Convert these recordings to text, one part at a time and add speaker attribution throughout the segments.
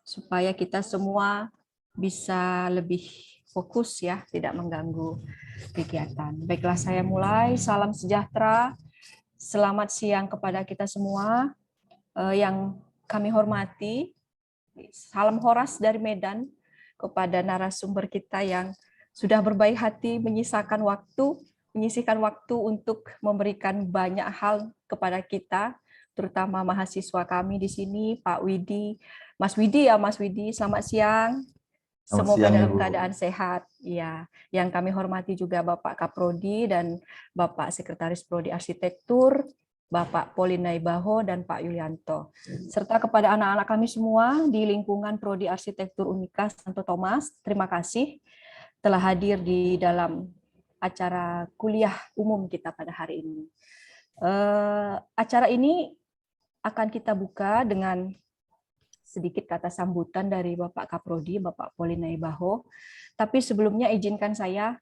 Speaker 1: supaya kita semua bisa lebih fokus ya, tidak mengganggu kegiatan. Baiklah, saya mulai. Salam sejahtera. Selamat siang kepada kita semua yang kami hormati. Salam horas dari Medan kepada narasumber kita yang sudah berbaik hati menyisihkan waktu untuk memberikan banyak hal kepada kita, terutama mahasiswa kami di sini, Pak Widi, Mas Widi ya, Mas Widi, selamat siang.
Speaker 2: Selamat
Speaker 1: Semoga
Speaker 2: siang,
Speaker 1: dalam
Speaker 2: Ibu.
Speaker 1: keadaan sehat. Ya, yang kami hormati juga Bapak Kaprodi dan Bapak Sekretaris Prodi Arsitektur, Bapak Polinai Baho dan Pak Yulianto. Serta kepada anak-anak kami semua di lingkungan Prodi Arsitektur Unika Santo Thomas, terima kasih telah hadir di dalam acara kuliah umum kita pada hari ini. Acara ini akan kita buka dengan sedikit kata sambutan dari Bapak Kaprodi, Bapak Polinai Baho. Tapi sebelumnya izinkan saya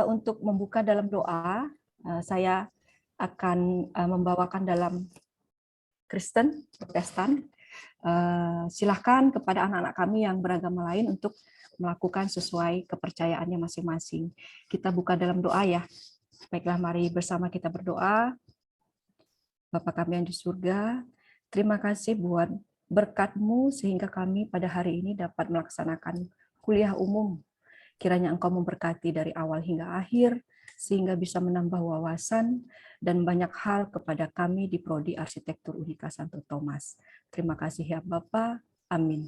Speaker 1: untuk membuka dalam doa. Saya akan membawakan dalam Kristen, Protestan. Silahkan kepada anak-anak kami yang beragama lain untuk melakukan sesuai kepercayaannya masing-masing. Kita buka dalam doa ya. Baiklah, mari bersama kita berdoa. Bapa kami yang di surga, terima kasih buat berkat-Mu sehingga kami pada hari ini dapat melaksanakan kuliah umum. Kiranya Engkau memberkati dari awal hingga akhir, sehingga bisa menambah wawasan dan banyak hal kepada kami di Prodi Arsitektur Unika Santo Thomas. Terima kasih ya Bapak. Amin.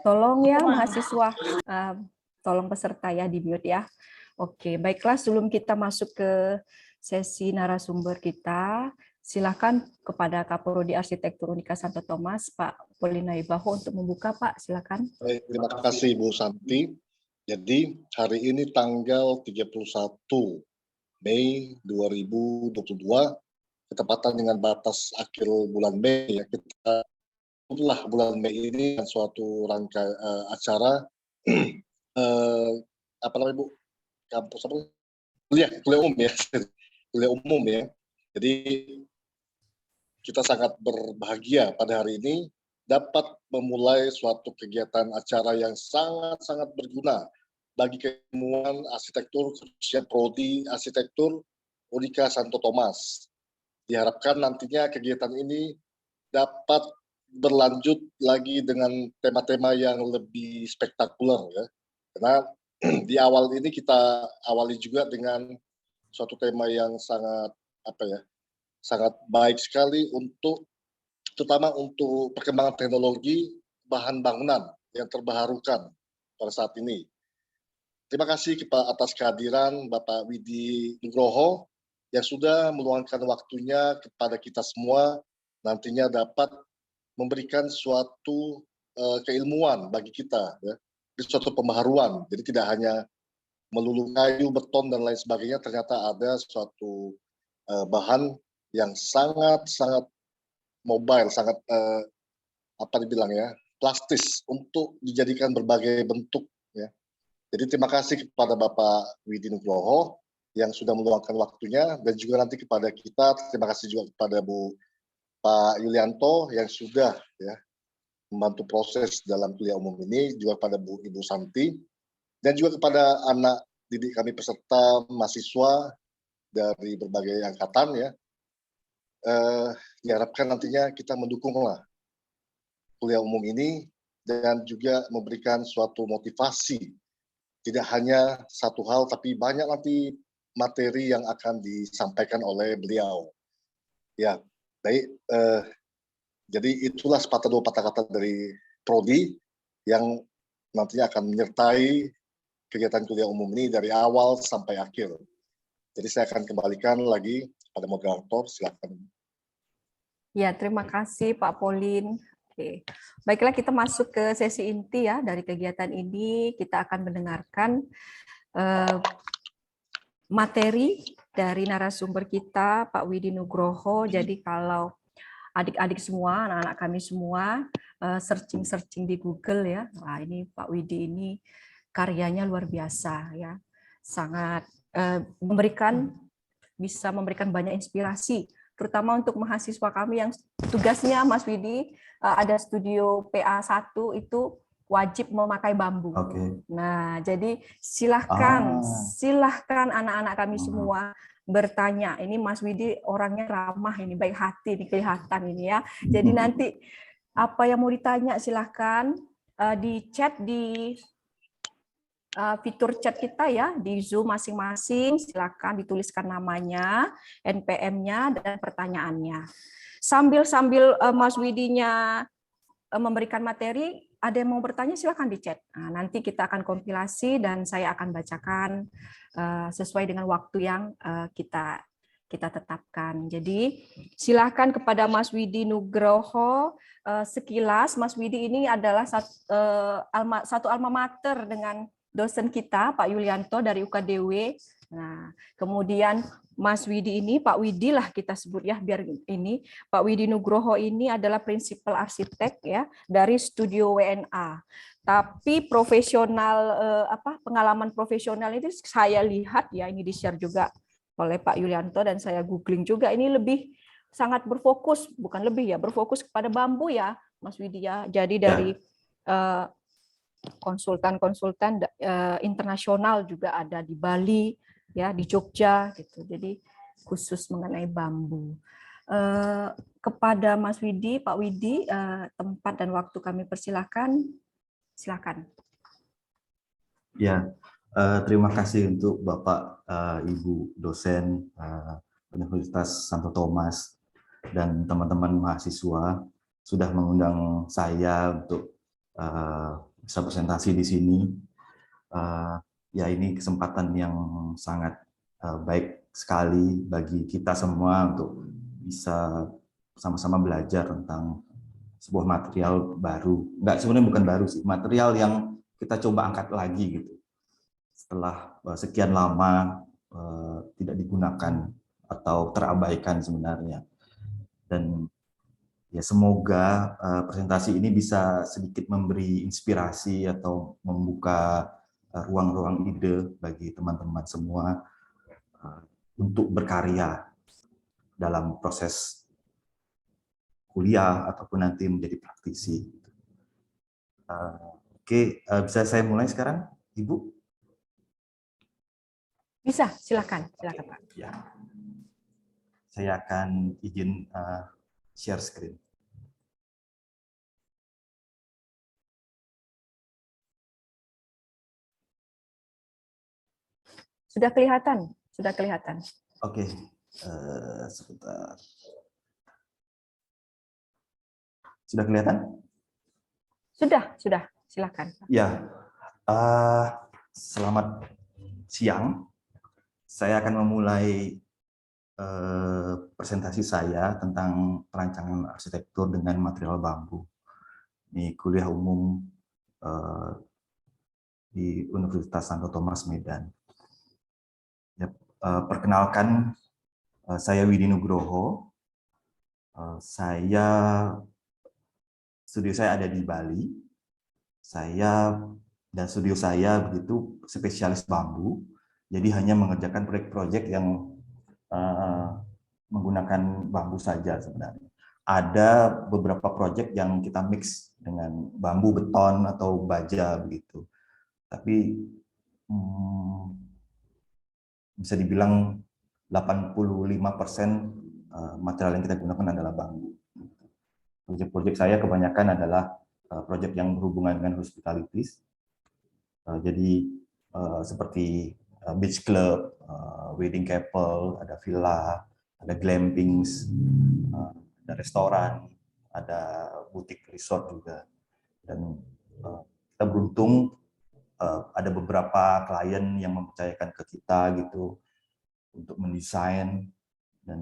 Speaker 1: Tolong ya mahasiswa, tolong peserta ya di mute ya. Oke, baiklah sebelum kita masuk ke sesi narasumber kita, silakan kepada Kaprodi Arsitektur Unika Santo Thomas, Pak Polinai Baho untuk membuka, Pak. Silakan.
Speaker 3: Baik, terima kasih Ibu Santi. Jadi hari ini tanggal 31 Mei 2022, ketepatan dengan batas akhir bulan Mei, ya, kita mulai bulan Mei ini dengan suatu rangkaian acara apa namanya Bu? Kampus apa? Kuliah umum ya. Kuliah umum ya. Jadi kita sangat berbahagia pada hari ini dapat memulai suatu kegiatan acara yang sangat-sangat berguna bagi keilmuan arsitektur, khususnya Prodi Arsitektur Unika Santo Thomas. Diharapkan nantinya kegiatan ini dapat berlanjut lagi dengan tema-tema yang lebih spektakuler ya. Karena di awal ini kita awali juga dengan suatu tema yang sangat sangat baik sekali terutama untuk perkembangan teknologi bahan bangunan yang terbarukan pada saat ini. Terima kasih atas kehadiran Bapak Widi Nugroho yang sudah meluangkan waktunya kepada kita semua, nantinya dapat memberikan suatu keilmuan bagi kita, ya, suatu pembaharuan. Jadi tidak hanya melulu kayu, beton dan lain sebagainya, ternyata ada suatu bahan yang sangat mobile, sangat plastis untuk dijadikan berbagai bentuk. Ya. Jadi terima kasih kepada Bapak Widi Nugroho yang sudah meluangkan waktunya, dan juga nanti kepada kita, terima kasih juga kepada Pak Yulianto yang sudah ya membantu proses dalam kuliah umum ini, juga kepada Ibu Santi, dan juga kepada anak didik kami peserta mahasiswa dari berbagai angkatan ya. Diharapkan nantinya kita mendukunglah kuliah umum ini dan juga memberikan suatu motivasi, tidak hanya satu hal tapi banyak nanti materi yang akan disampaikan oleh beliau. Ya, baik. Jadi itulah dua patah kata dari Prodi yang nantinya akan menyertai kegiatan kuliah umum ini dari awal sampai akhir. Jadi saya akan kembalikan lagi pada moderator, silakan.
Speaker 1: Ya, terima kasih Pak Polin. Oke. Baiklah, kita masuk ke sesi inti ya dari kegiatan ini. Kita akan mendengarkan materi dari narasumber kita, Pak Widi Nugroho. Jadi kalau adik-adik semua, anak-anak kami semua searching di Google ya. Wah, ini Pak Widi ini karyanya luar biasa ya. Sangat bisa memberikan banyak inspirasi terutama untuk mahasiswa kami yang tugasnya Mas Widi ada studio PA1 itu wajib memakai bambu.
Speaker 2: Oke.
Speaker 1: Nah, jadi silahkan anak-anak kami semua bertanya. Ini Mas Widi orangnya ramah, ini baik hati, ini kelihatan ini ya. Jadi nanti apa yang mau ditanya silahkan di chat di fitur chat kita ya di Zoom masing-masing, silakan dituliskan namanya, NPM-nya dan pertanyaannya. Sambil Mas Widinya memberikan materi, ada yang mau bertanya silakan di chat. Nah, nanti kita akan kompilasi dan saya akan bacakan sesuai dengan waktu yang kita tetapkan. Jadi silakan kepada Mas Widi Nugroho. Sekilas Mas Widi ini adalah satu alma mater dengan dosen kita Pak Yulianto dari UKDW. Nah, kemudian Mas Widi ini, Pak Widi lah kita sebut ya, biar ini Pak Widi Nugroho ini adalah prinsipal arsitek ya dari Studio WNA. Tapi profesional pengalaman profesional itu saya lihat ya, ini di-share juga oleh Pak Yulianto dan saya googling juga, ini lebih sangat berfokus, bukan lebih ya, berfokus kepada bambu ya Mas Widi ya. Jadi dari konsultan-konsultan internasional juga ada di Bali ya, di Jogja gitu. Jadi khusus mengenai bambu. Kepada Mas Widi, Pak Widi, tempat dan waktu kami persilahkan. Silakan.
Speaker 2: Ya, terima kasih untuk Bapak, Ibu dosen Universitas Santo Thomas dan teman-teman mahasiswa sudah mengundang saya untuk bisa presentasi di sini. Ya, ini kesempatan yang sangat baik sekali bagi kita semua untuk bisa sama-sama belajar tentang sebuah material baru. Enggak, sebenarnya bukan baru sih, material yang kita coba angkat lagi gitu. Setelah sekian lama tidak digunakan atau terabaikan sebenarnya. Dan ya semoga presentasi ini bisa sedikit memberi inspirasi atau membuka ruang-ruang ide bagi teman-teman semua untuk berkarya dalam proses kuliah ataupun nanti menjadi praktisi. Oke, bisa saya mulai sekarang, Ibu?
Speaker 1: Bisa, silakan Pak.
Speaker 2: Ya. Saya akan izin share screen.
Speaker 1: Sudah kelihatan, sudah kelihatan.
Speaker 2: Oke, sebentar. Sudah kelihatan?
Speaker 1: Sudah, silakan.
Speaker 2: Ya, selamat siang. Saya akan memulai presentasi saya tentang perancangan arsitektur dengan material bambu. Ini kuliah umum di Universitas Santo Thomas Medan. Ya, perkenalkan, saya Widi Nugroho. Studio saya ada di Bali. Saya dan studio saya begitu spesialis bambu. Jadi hanya mengerjakan proyek-proyek yang menggunakan bambu saja sebenarnya. Ada beberapa proyek yang kita mix dengan bambu, beton atau baja begitu. Tapi bisa dibilang 85% material yang kita gunakan adalah bambu. Proyek-proyek saya kebanyakan adalah proyek yang berhubungan dengan hospitalities. Jadi seperti beach club, wedding couple, ada villa, ada glampings, ada restoran, ada butik resort juga. Dan kita beruntung ada beberapa klien yang mempercayakan ke kita gitu untuk mendesain, dan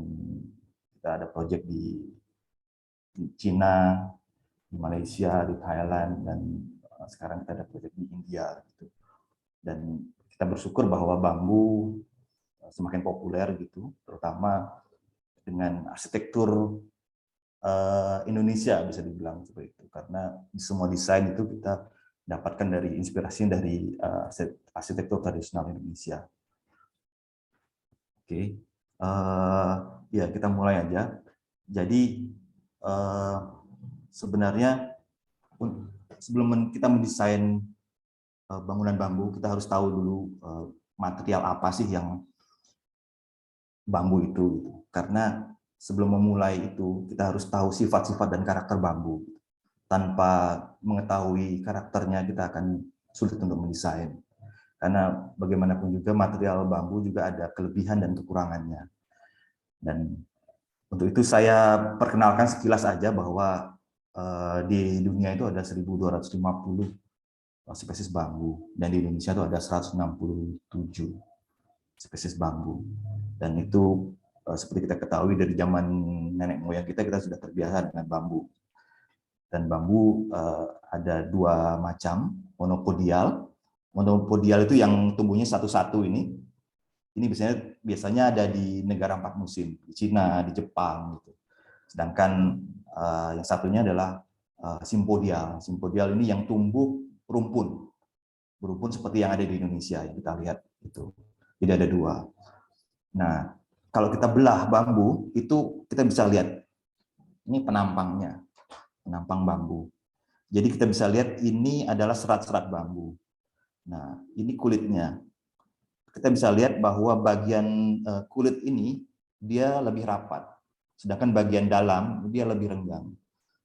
Speaker 2: kita ada proyek di Cina, di Malaysia, di Thailand, dan sekarang kita ada proyek di India gitu. Dan kita bersyukur bahwa bambu semakin populer gitu, terutama dengan arsitektur Indonesia bisa dibilang seperti itu, karena di semua desain itu kita dapatkan dari inspirasi dari arsitektur tradisional Indonesia. Oke. Ya, kita mulai aja. Jadi sebenarnya sebelum kita mendesain bangunan bambu, kita harus tahu dulu material apa sih yang bambu itu. Karena sebelum memulai itu, kita harus tahu sifat-sifat dan karakter bambu. Tanpa mengetahui karakternya, kita akan sulit untuk mendesain. Karena bagaimanapun juga material bambu juga ada kelebihan dan kekurangannya. Dan untuk itu saya perkenalkan sekilas aja bahwa di dunia itu ada 1.250 spesies bambu, dan di Indonesia itu ada 167 spesies bambu. Dan itu seperti kita ketahui dari zaman nenek moyang kita sudah terbiasa dengan bambu. Dan bambu ada dua macam, monopodial. Monopodial itu yang tumbuhnya satu-satu ini. Ini biasanya ada di negara 4 musim, di Cina, di Jepang gitu. Sedangkan yang satunya adalah simpodial. Simpodial ini yang tumbuh berumpun seperti yang ada di Indonesia yang kita lihat itu. Jadi ada dua. Nah, kalau kita belah bambu itu kita bisa lihat ini penampangnya, penampang bambu. Jadi kita bisa lihat ini adalah serat-serat bambu. Nah, ini kulitnya. Kita bisa lihat bahwa bagian kulit ini dia lebih rapat, sedangkan bagian dalam dia lebih renggang.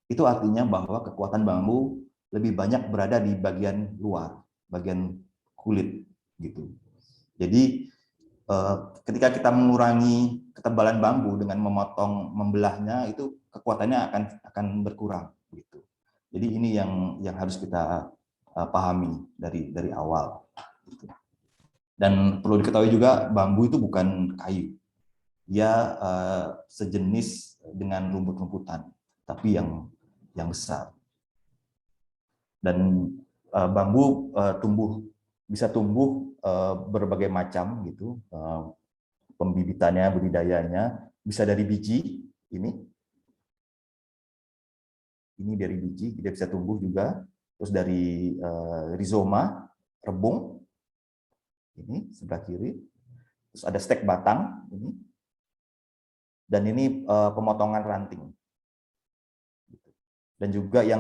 Speaker 2: Itu artinya bahwa kekuatan bambu lebih banyak berada di bagian luar, bagian kulit gitu. Jadi ketika kita mengurangi ketebalan bambu dengan membelahnya, itu kekuatannya akan berkurang gitu. Jadi ini yang harus kita pahami dari awal. Gitu. Dan perlu diketahui juga bambu itu bukan kayu, dia sejenis dengan rumput-rumputan, tapi yang besar. Dan bambu bisa tumbuh berbagai macam gitu, pembibitannya, budidayanya bisa dari biji ini dari biji dia bisa tumbuh juga, terus dari rizoma, rebung. Ini sebelah kiri, terus ada stek batang ini, dan ini pemotongan ranting. Dan juga yang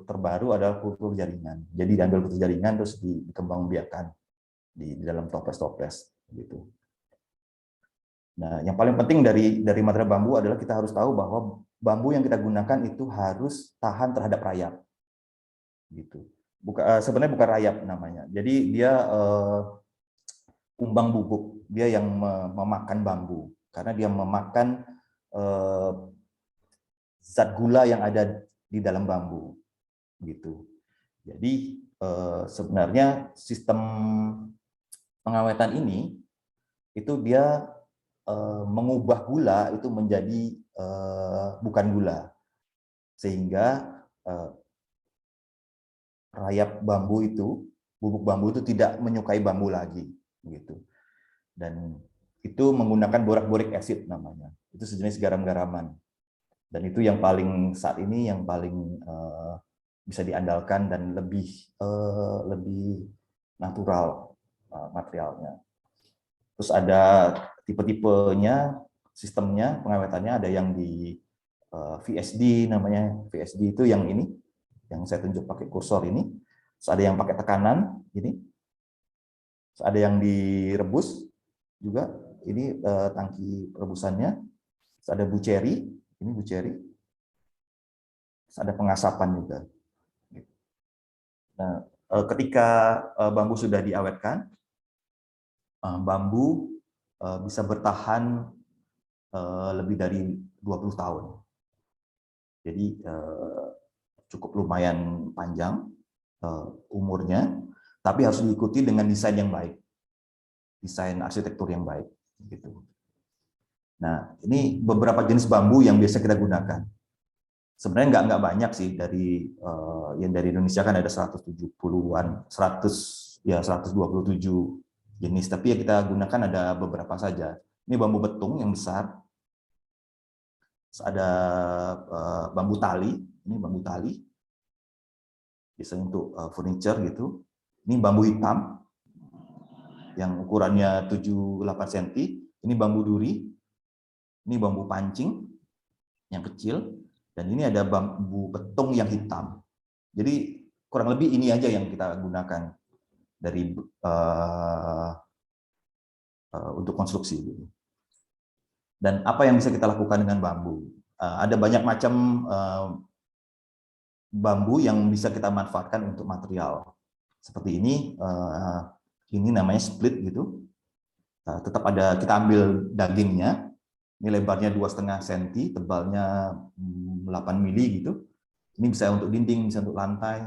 Speaker 2: terbaru adalah kultur jaringan. Jadi diambil kultur jaringan terus dikembangbiakan di dalam toples-toples gitu. Nah, yang paling penting dari material bambu adalah kita harus tahu bahwa bambu yang kita gunakan itu harus tahan terhadap rayap. Gitu. Sebenarnya bukan rayap namanya. Jadi dia kumbang bubuk, dia yang memakan bambu karena dia memakan zat gula yang ada di dalam bambu gitu. Jadi sebenarnya sistem pengawetan ini itu dia mengubah gula itu menjadi bukan gula, sehingga rayap bambu itu, bubuk bambu itu tidak menyukai bambu lagi gitu. Dan itu menggunakan borak-boric acid namanya. Itu sejenis garam-garaman. Dan itu yang paling saat ini yang paling bisa diandalkan dan lebih natural materialnya. Terus ada tipe-tipenya, sistemnya, pengawetannya, ada yang di VSD namanya. VSD itu yang ini, yang saya tunjuk pakai kursor ini. Terus ada yang pakai tekanan ini. Terus ada yang direbus juga. Ini tangki rebusannya. Terus ada buceri, ini buceri. Terus ada pengasapan juga. Nah, ketika bambu sudah diawetkan, bambu bisa bertahan lebih dari 20 tahun. Jadi cukup lumayan panjang umurnya, tapi harus diikuti dengan desain yang baik, desain arsitektur yang baik. Gitu. Nah, ini beberapa jenis bambu yang biasa kita gunakan. Sebenarnya nggak banyak sih, yang dari Indonesia kan ada 170-an, 127 jenis, tapi ya kita gunakan ada beberapa saja. Ini bambu betung yang besar. Terus ada bambu tali, ini bambu tali. Biasanya untuk furniture gitu. Ini bambu hitam yang ukurannya 7-8 cm. Ini bambu duri. Ini bambu pancing yang kecil, dan ini ada bambu betung yang hitam. Jadi kurang lebih ini aja yang kita gunakan dari untuk konstruksi. Dan apa yang bisa kita lakukan dengan bambu? Ada banyak macam bambu yang bisa kita manfaatkan untuk material. Seperti ini namanya split gitu. Tetap ada, kita ambil dagingnya. Ini lebarnya 2,5 cm, tebalnya 8 mili gitu. Ini bisa untuk dinding, bisa untuk lantai.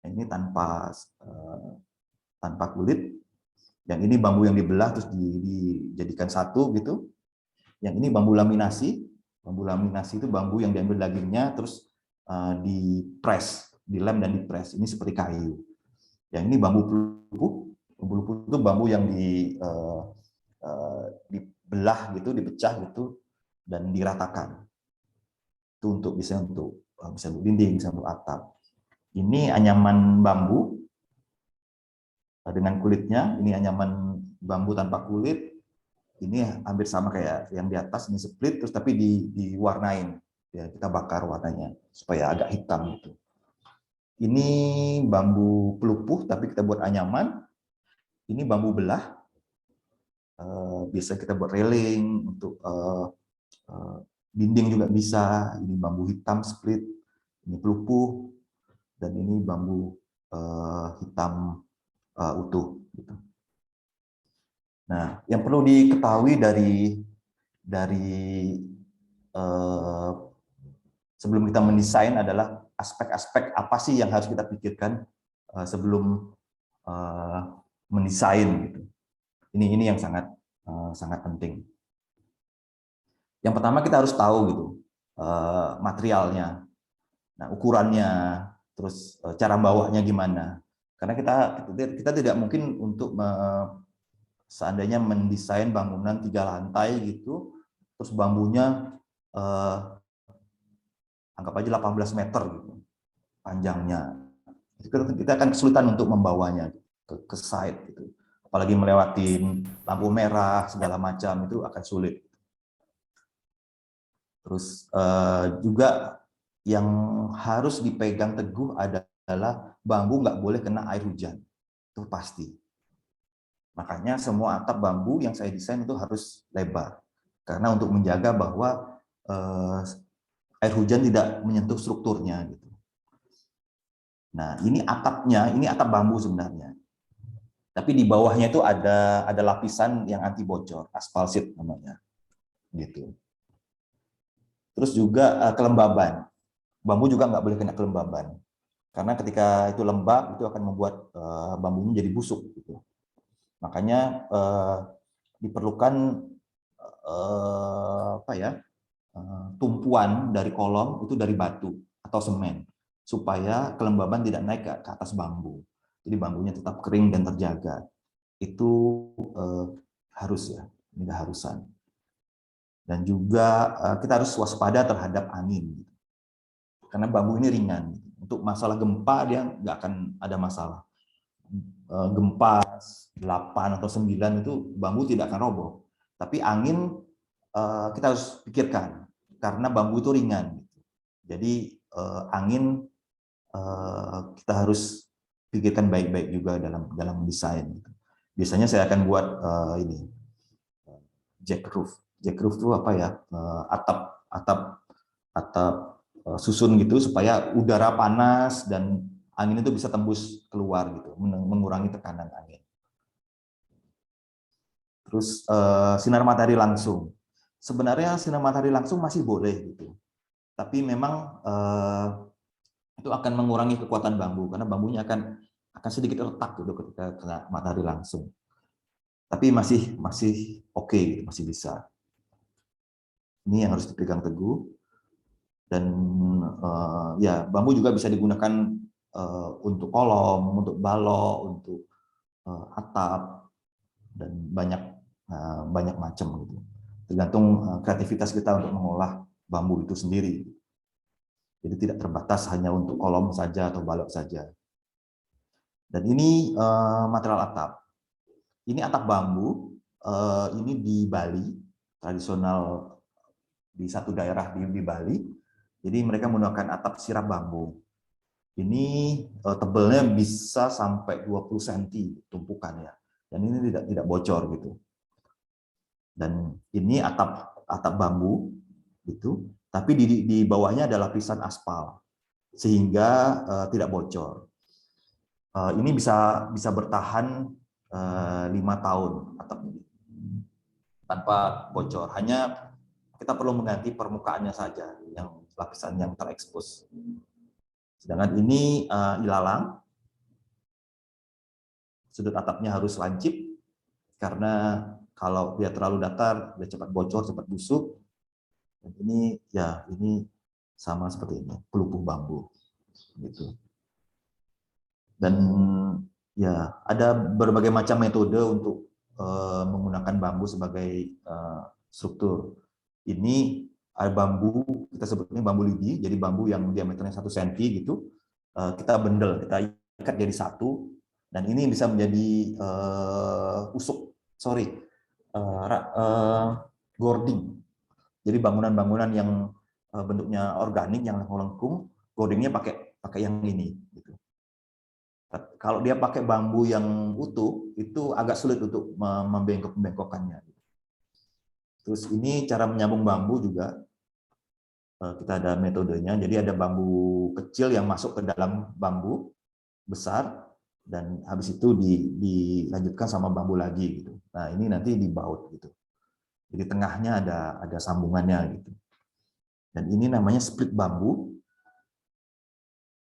Speaker 2: Ini tanpa kulit. Yang ini bambu yang dibelah terus dijadikan satu gitu. Yang ini bambu laminasi. Bambu laminasi itu bambu yang diambil dagingnya terus dipres, dilem dan dipres. Ini seperti kayu. Yang ini bambu pelupuh. Bambu pelupuh itu bambu yang dibelah gitu, dipecah gitu dan diratakan. Itu bisa untuk dinding, bisa untuk atap. Ini anyaman bambu dengan kulitnya. Ini anyaman bambu tanpa kulit. Ini hampir sama kayak yang di atas, ini split terus tapi diwarnain. Ya, kita bakar warnanya supaya agak hitam gitu. Ini bambu pelupuh tapi kita buat anyaman. Ini bambu belah. Bisa kita buat railing untuk dinding juga bisa. Ini bambu hitam split, ini pelupuh, dan ini bambu hitam utuh. Gitu. Nah, yang perlu diketahui dari sebelum kita mendesain adalah aspek-aspek apa sih yang harus kita pikirkan sebelum mendesain gitu. Ini yang sangat penting. Yang pertama kita harus tahu gitu materialnya, nah ukurannya, terus cara bawahnya gimana. Karena kita tidak mungkin untuk seandainya mendesain bangunan 3 lantai gitu, terus bambunya anggap aja 18 meter gitu panjangnya. Kita akan kesulitan untuk membawanya ke site gitu. Apalagi melewati lampu merah segala macam, itu akan sulit. Terus juga yang harus dipegang teguh adalah bambu nggak boleh kena air hujan, itu pasti. Makanya semua atap bambu yang saya desain itu harus lebar, karena untuk menjaga bahwa air hujan tidak menyentuh strukturnya gitu. Nah, ini atapnya, ini atap bambu sebenarnya. Tapi di bawahnya itu ada lapisan yang anti bocor, aspal sheet namanya. Gitu. Terus juga kelembaban. Bambu juga nggak boleh kena kelembaban. Karena ketika itu lembab, itu akan membuat bambunya jadi busuk gitu. Makanya diperlukan tumpuan dari kolom itu dari batu atau semen supaya kelembaban tidak naik ke atas bambu. Jadi bambunya tetap kering dan terjaga. Itu harus ya, ini keharusan. Dan juga kita harus waspada terhadap angin. Karena bambu ini ringan. Untuk masalah gempa dia nggak akan ada masalah. Gempa 8 atau 9 itu bambu tidak akan roboh. Tapi angin kita harus pikirkan karena bambu itu ringan. Jadi angin kita harus pikirkan baik-baik juga dalam desain. Biasanya saya akan buat ini jack roof. Jack roof itu apa ya? Atap susun gitu supaya udara panas dan angin itu bisa tembus keluar gitu, mengurangi tekanan angin. Terus sinar matahari langsung. Sebenarnya sinar matahari langsung masih boleh gitu. Tapi memang itu akan mengurangi kekuatan bambu karena bambunya akan sedikit retak gitu ketika kena matahari langsung. Tapi masih oke gitu, masih bisa. Ini yang harus dipegang teguh. Dan ya bambu juga bisa digunakan untuk kolom, untuk balok, untuk atap dan banyak macam gitu. Tergantung kreativitas kita untuk mengolah bambu itu sendiri. Jadi tidak terbatas hanya untuk kolom saja atau balok saja. Dan ini material atap. Ini atap bambu. Ini di Bali, tradisional di satu daerah di Bali. Jadi mereka menggunakan atap sirap bambu. Ini tebelnya bisa sampai 20 cm tumpukannya. Dan ini tidak bocor gitu. Dan ini atap bambu gitu, tapi di bawahnya ada lapisan aspal sehingga tidak bocor. Ini bisa bertahan 5 tahun atap ini tanpa bocor. Hanya kita perlu mengganti permukaannya saja, yang lapisan yang terekspos. Sedangkan ini ilalang, sudut atapnya harus lancip karena kalau dia terlalu datar, dia cepat bocor, cepat busuk. Dan ini sama seperti ini, pelupuk bambu, gitu. Dan ya ada berbagai macam metode untuk menggunakan bambu sebagai struktur. Ini ada bambu, kita sebutnya bambu lidi, jadi bambu yang diameternya 1 cm gitu, kita bendel, kita ikat jadi satu, dan ini bisa menjadi gording. Jadi bangunan-bangunan yang bentuknya organik, yang lengkung, gordingnya pakai yang ini. Gitu. Kalau dia pakai bambu yang utuh, itu agak sulit untuk membengkok-bengkokkannya. Terus ini cara menyambung bambu juga, kita ada metodenya. Jadi ada bambu kecil yang masuk ke dalam bambu besar, dan habis itu dilanjutkan sama bambu lagi. Gitu. Nah ini nanti dibaut gitu. Jadi tengahnya ada sambungannya gitu. Dan ini namanya split bambu.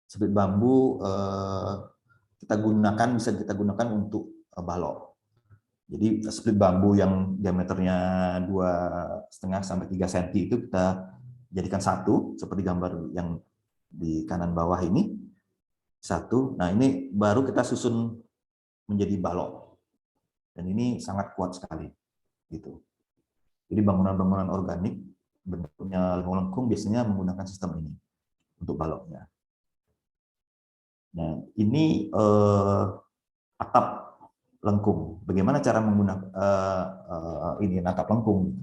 Speaker 2: Split bambu bisa kita gunakan untuk balok. Jadi split bambu yang diameternya 2,5 sampai 3 cm itu kita jadikan satu seperti gambar yang di kanan bawah ini. Satu. Nah, ini baru kita susun menjadi balok. Dan ini sangat kuat sekali gitu. Jadi bangunan-bangunan organik bentuknya lengkung biasanya menggunakan sistem ini untuk baloknya. Nah, ini atap lengkung. Bagaimana cara menggunakan ini atap lengkung?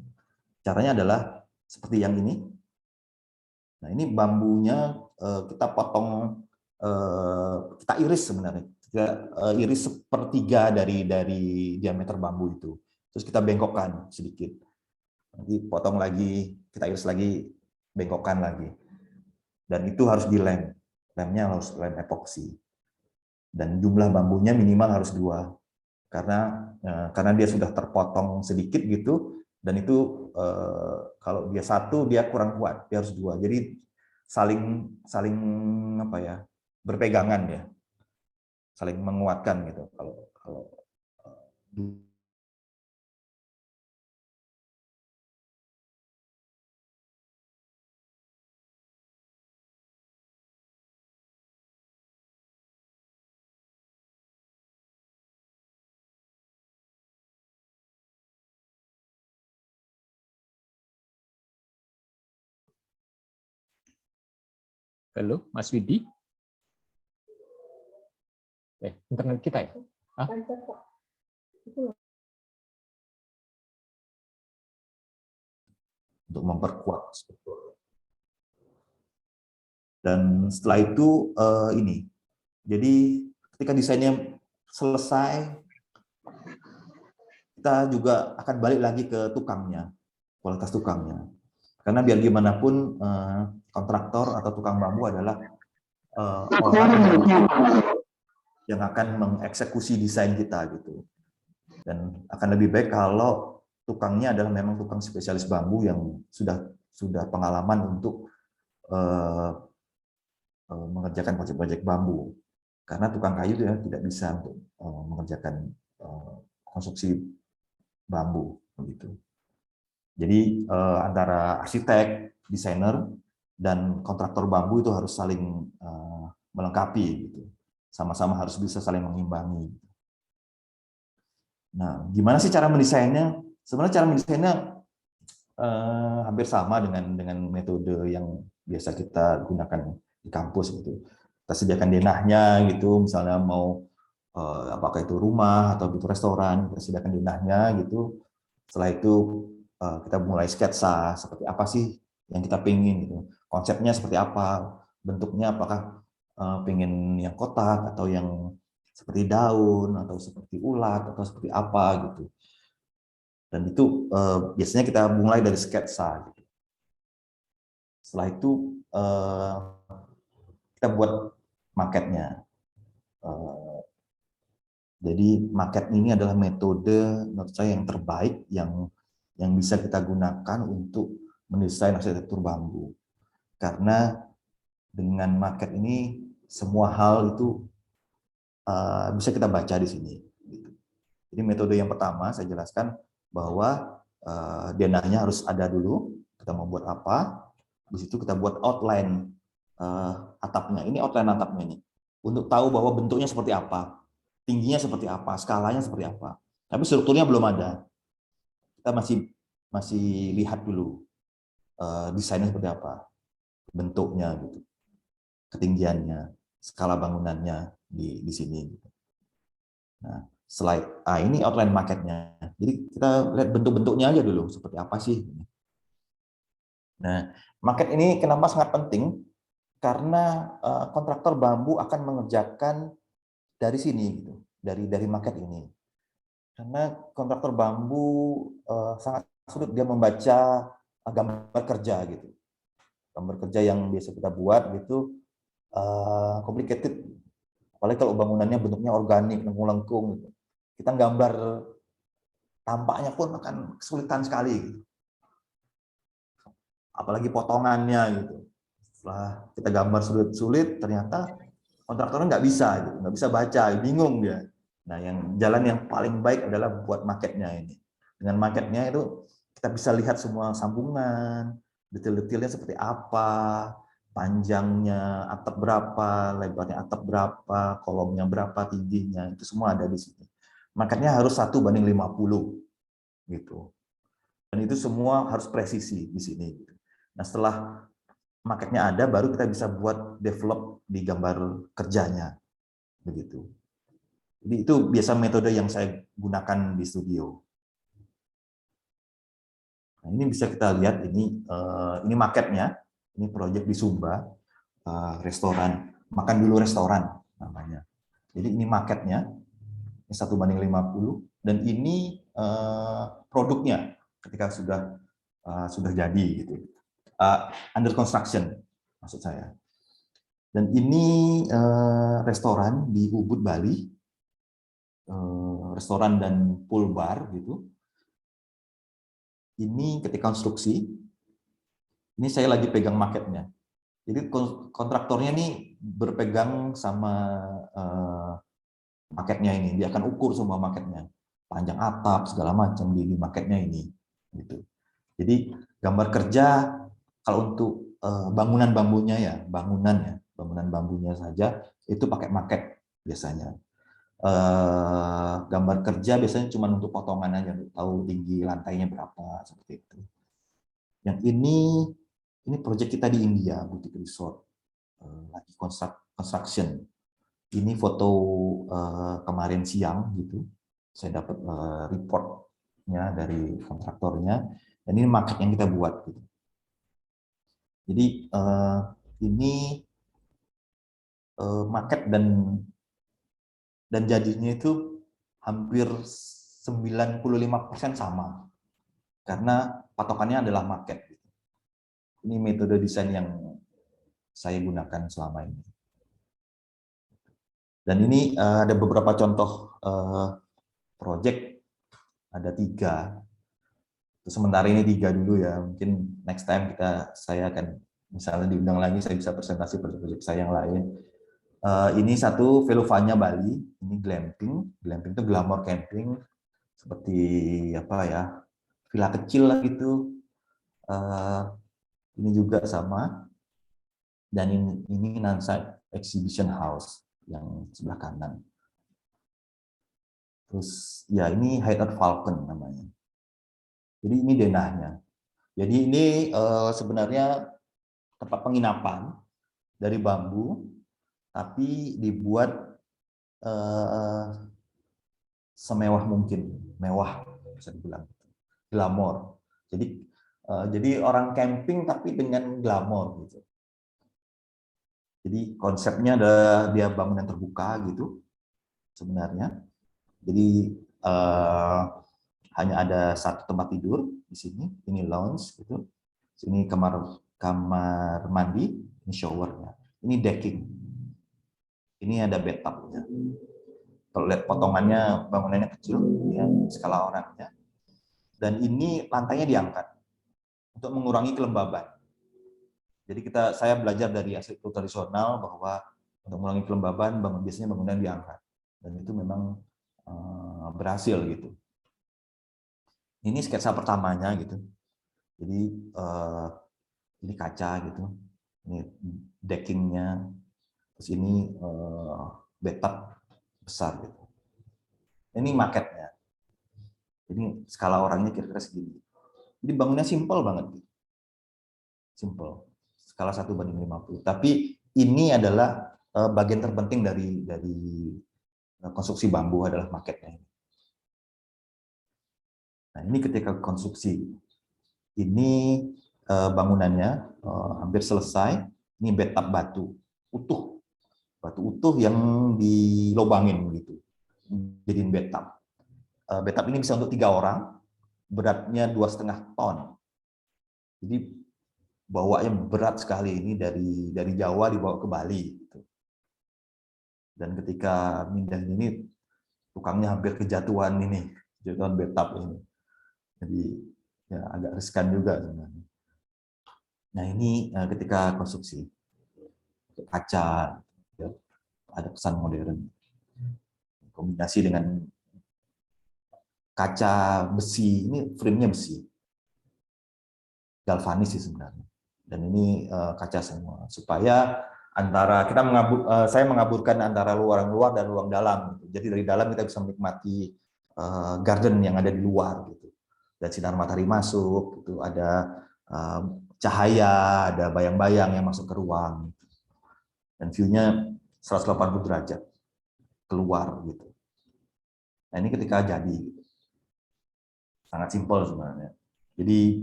Speaker 2: Caranya adalah seperti yang ini. Nah, ini bambunya kita potong, kita iris sebenarnya. Kita iris 1/3 dari diameter bambu itu. Terus kita bengkokkan sedikit. Nanti potong lagi, kita iris lagi, bengkokkan lagi. Dan itu harus dilem. Lemnya harus lem epoksi. Dan jumlah bambunya minimal harus 2. Karena dia sudah terpotong sedikit gitu, dan itu kalau dia 1 dia kurang kuat, dia harus 2. Jadi saling berpegangan ya. Saling menguatkan gitu. Kalau
Speaker 4: Halo, Mas Widi? Internet kita ya? Hah?
Speaker 2: untuk memperkuat struktur. Dan setelah itu ini. Jadi ketika desainnya selesai, kita juga akan balik lagi ke tukangnya, kualitas tukangnya. Karena biar gimana pun kontraktor atau tukang bambu adalah orang yang akan mengeksekusi desain kita gitu. Dan akan lebih baik kalau tukangnya adalah memang tukang spesialis bambu yang sudah pengalaman untuk mengerjakan proyek-proyek bambu. Karena tukang kayu ya tidak bisa untuk mengerjakan konstruksi bambu begitu. Jadi antara arsitek, desainer, dan kontraktor bambu itu harus saling melengkapi gitu. Sama-sama harus bisa saling mengimbangi. Nah, gimana sih cara mendesainnya? Sebenarnya cara mendesainnya hampir sama dengan metode yang biasa kita gunakan di kampus gitu. Kita sediakan denahnya gitu, misalnya mau apakah itu rumah atau itu restoran, kita sediakan denahnya gitu. Setelah itu kita mulai sketsa seperti apa sih yang kita pengen gitu, konsepnya seperti apa, bentuknya apakah pengen yang kotak atau yang seperti daun atau seperti ulat atau seperti apa gitu. Dan itu biasanya kita mulai dari sketsa gitu. Setelah itu kita buat maketnya. Jadi maket ini adalah metode menurut saya yang terbaik yang bisa kita gunakan untuk mendesain arsitektur bambu. Karena dengan maket ini semua hal itu bisa kita baca di sini. Jadi metode yang pertama saya jelaskan bahwa denahnya harus ada dulu. Kita mau buat apa? Di situ kita buat outline atapnya. Ini outline atapnya ini. Untuk tahu bahwa bentuknya seperti apa, tingginya seperti apa, skalanya seperti apa. Tapi strukturnya belum ada. Kita masih lihat dulu desainnya seperti apa, bentuknya gitu, ketinggiannya, skala bangunannya di sini. Nah, slide. Ini outline marketnya. Jadi kita lihat bentuk-bentuknya aja dulu seperti apa sih. Nah, market ini kenapa sangat penting? Karena kontraktor bambu akan mengerjakan dari sini gitu, dari market ini. Karena kontraktor bambu sangat sulit dia membaca gambar kerja gitu. Gambar kerja yang biasa kita buat gitu complicated. Apalagi kalau bangunannya bentuknya organik, lengkung-lengkung gitu. Kita gambar tampaknya pun akan kesulitan sekali gitu. Apalagi potongannya gitu. Setelah kita gambar sulit-sulit, ternyata kontraktornya nggak bisa, gitu. Nggak bisa baca, bingung dia. Nah, jalan yang paling baik adalah buat marketnya ini. Dengan marketnya itu kita bisa lihat semua sambungan, detail-detailnya seperti apa, panjangnya atap berapa, lebarnya atap berapa, kolomnya berapa, tingginya, itu semua ada di sini. Marketnya harus 1:50 gitu. Dan itu semua harus presisi di sini. Nah, setelah marketnya ada, baru kita bisa buat develop di gambar kerjanya, begitu. Jadi itu biasa metode yang saya gunakan di studio. Nah, ini bisa kita lihat ini marketnya, ini proyek di Sumba, restoran, makan dulu restoran namanya. Jadi ini marketnya, ini 1:50, dan ini produknya ketika sudah jadi gitu. Under construction maksud saya. Dan ini restoran di Ubud, Bali, restoran dan pool bar gitu. Ini ketika konstruksi, ini saya lagi pegang marketnya. Jadi kontraktornya ini berpegang sama marketnya ini, dia akan ukur semua marketnya, panjang atap segala macam di marketnya ini, gitu. Jadi gambar kerja kalau untuk bangunan bambunya ya, bangunan bambunya saja itu pakai market biasanya. Gambar kerja biasanya cuma untuk potongan aja, untuk tahu tinggi lantainya berapa seperti itu. Yang ini proyek kita di India, Boutique Resort, lagi construction. Ini foto kemarin siang gitu, saya dapat reportnya dari kontraktornya, dan ini market yang kita buat gitu. Jadi ini market dan jadinya itu hampir 95% sama, karena patokannya adalah market. Ini metode desain yang saya gunakan selama ini. Dan ini ada beberapa contoh project, ada 3. Sementara ini 3 dulu ya, mungkin next time saya akan misalnya diundang lagi, saya bisa presentasi proyek saya yang lain. Ini satu Veluvanya Bali, ini glamping itu glamour camping, seperti apa ya, villa kecil lah gitu. Ini juga sama, dan ini Nansa Exhibition House yang sebelah kanan. Terus ya ini Hyatt Falcon namanya. Jadi ini denahnya. Jadi ini sebenarnya tempat penginapan dari bambu, tapi dibuat semewah mungkin, mewah bisa dibilang, glamor. Jadi orang camping tapi dengan glamor gitu. Jadi konsepnya adalah dia bangunan terbuka gitu sebenarnya. Jadi hanya ada satu tempat tidur di sini. Ini lounge gitu. Ini kamar mandi, ini showernya. Ini decking. Ini ada bathtubnya. Kalau lihat potongannya bangunannya kecil, ya, skala orangnya. Dan ini lantainya diangkat untuk mengurangi kelembaban. Jadi saya belajar dari arsitektur tradisional bahwa untuk mengurangi kelembaban biasanya bangunan diangkat, dan itu memang berhasil gitu. Ini sketsa pertamanya gitu. Jadi ini kaca gitu, ini deckingnya, terus ini bathtub besar gitu. Ini maketnya. Ini skala orangnya kira-kira segini. Jadi bangunnya simpel banget. Simple. Skala 1:50. Tapi ini adalah bagian terpenting dari konstruksi bambu adalah maketnya. Nah, ini ketika konstruksi. Ini bangunannya hampir selesai. Ini bathtub batu utuh. Batu utuh yang dilobangin gitu. Jadiin bathtub. Bathtub ini bisa untuk 3 orang. Beratnya 2,5 ton. Jadi bawanya berat sekali, ini dari Jawa dibawa ke Bali gitu. Dan ketika mindah ini tukangnya hampir kejatuhan bathtub ini. Jadi ya agak riskan juga sebenarnya. Nah, ini ketika konstruksi kaca ya, ada kesan modern. Kombinasi dengan kaca besi, ini frame-nya besi. Galvanis sih sebenarnya. Dan ini kaca semua supaya saya mengaburkan antara ruang luar dan ruang dalam. Jadi dari dalam kita bisa menikmati garden yang ada di luar gitu. Dan sinar matahari masuk, gitu. Ada cahaya, ada bayang-bayang yang masuk ke ruang. Dan view-nya 180 derajat keluar gitu. Nah, ini ketika jadi sangat simpel sebenarnya. Jadi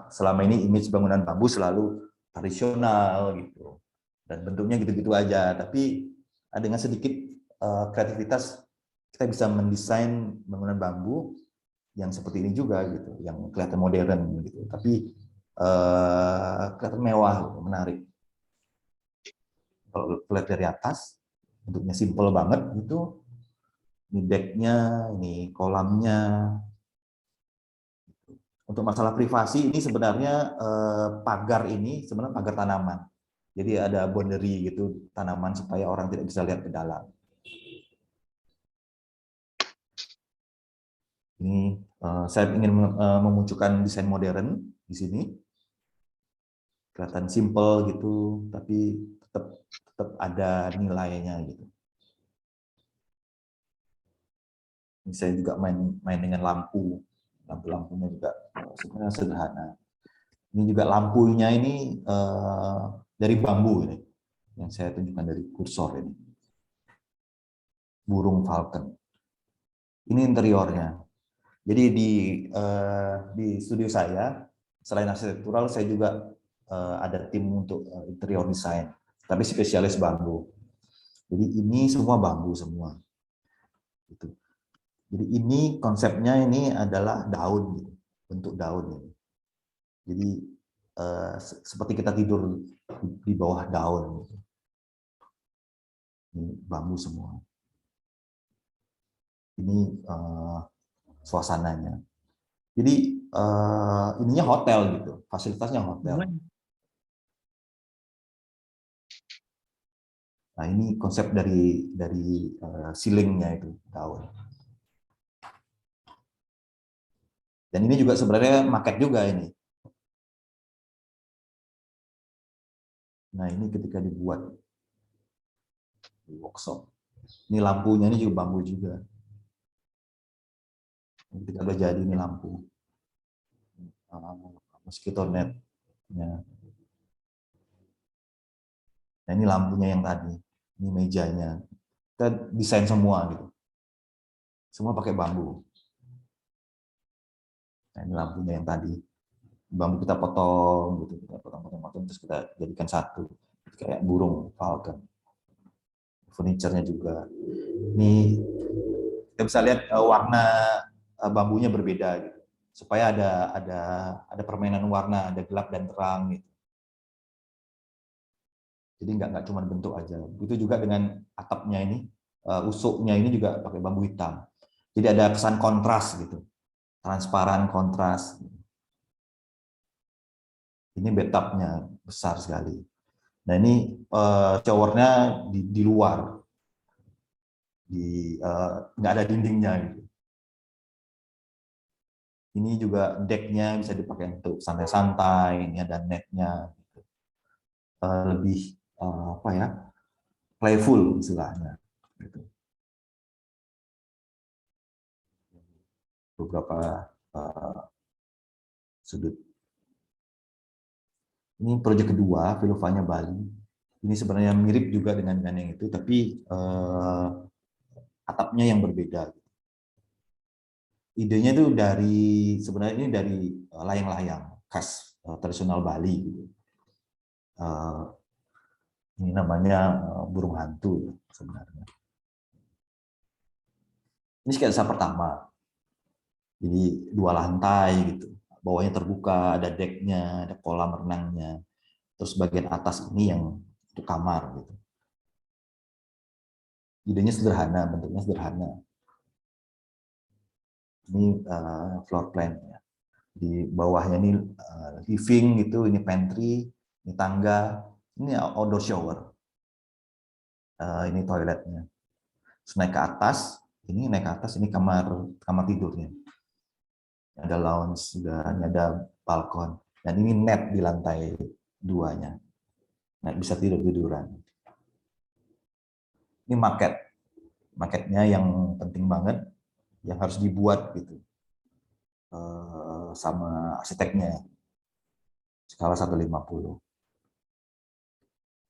Speaker 2: selama ini image bangunan bambu selalu tradisional gitu, dan bentuknya gitu-gitu aja. Tapi dengan sedikit kreativitas kita bisa mendesain bangunan bambu yang seperti ini juga gitu, yang kelihatan modern gitu. Tapi kelihatan mewah, gitu, menarik. Kalau lihat dari atas, bentuknya simple banget gitu. Ini decknya, ini kolamnya. Untuk masalah privasi ini sebenarnya pagar ini sebenarnya pagar tanaman. Jadi ada boundary gitu tanaman supaya orang tidak bisa lihat ke dalam. Ini saya ingin memunculkan desain modern di sini. Kelihatan simple gitu, tapi tetap ada nilainya gitu. Ini saya juga main dengan lampu. Lampu-lampunya juga sebenarnya sederhana. Ini juga lampunya ini dari bambu ini, yang saya tunjukkan dari kursor ini. Burung falcon. Ini interiornya. Jadi di studio saya, selain arsitektural, saya juga ada tim untuk interior design, tapi spesialis bambu. Jadi ini semua bambu semua. Gitu. Jadi ini konsepnya ini adalah daun, gitu. Bentuk daun ini. Jadi seperti kita tidur di bawah daun. Gitu. Ini bambu semua. Ini suasananya. Jadi ininya hotel gitu, fasilitasnya hotel. Nah, ini konsep dari ceilingnya itu daun. Dan ini juga sebenarnya maket juga ini. Nah, ini ketika dibuat di workshop. Ini lampunya ini juga bambu juga. Ketika udah jadi ini lampu. Mosquito net. Ya. Nah, ini lampunya yang tadi. Ini mejanya. Kita desain semua gitu. Semua pakai bambu. Nah, ini lampunya yang tadi. bambu kita potong gitu, kita potong terus kita jadikan satu kayak burung falcon. Furniturnya juga. Ini kita bisa lihat warna bambunya berbeda gitu. Supaya ada permainan warna, ada gelap dan terang gitu. Jadi nggak cuma bentuk aja. Itu juga dengan atapnya ini, usuknya ini juga pakai bambu hitam. Jadi ada kesan kontras gitu, transparan kontras. Ini bathtubnya besar sekali. Nah ini showernya di luar, nggak ada dindingnya gitu. Ini juga decknya bisa dipakai untuk santai-santai. Ini ada netnya, gitu. Lebih apa ya, playful istilahnya. Gitu. Beberapa sudut. Ini proyek kedua, Villovanya Bali. Ini sebenarnya mirip juga dengan yang itu, tapi atapnya yang berbeda. Idenya itu sebenarnya ini dari layang-layang khas tradisional Bali. Gitu. Ini namanya burung hantu sebenarnya. Ini sketsa pertama. Jadi 2 lantai gitu. Bawahnya terbuka, ada decknya, ada kolam renangnya. Terus bagian atas ini yang untuk kamar gitu. Idenya sederhana, bentuknya sederhana. Ini floor plan ya. Di bawahnya ini living gitu, ini pantry, ini tangga, ini outdoor shower. Ini toiletnya. Terus naik ke atas, ini kamar tidurnya. Ada lounge, ini ada balkon, dan ini net di lantai 2-nya. Nah, bisa tiduran. Ini marketnya yang penting banget, yang harus dibuat gitu sama arsiteknya, skala 150.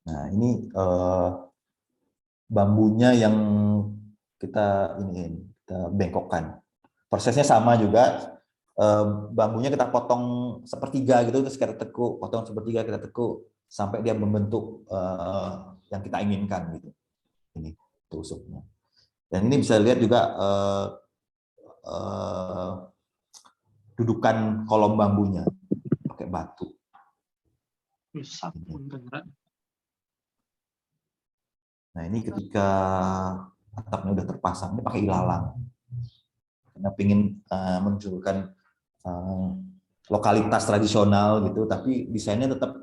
Speaker 2: Nah ini bambunya yang kita bengkokkan. Prosesnya sama juga. Bambunya kita potong sepertiga gitu, terus kita tekuk, potong sepertiga kita tekuk sampai dia membentuk yang kita inginkan gitu. Ini tusuknya. Dan ini bisa lihat juga dudukan kolom bambunya pakai batu. Nah ini ketika atapnya udah terpasang, ini pakai ilalang. Karena ingin menunjukkan lokalitas tradisional gitu, tapi desainnya tetap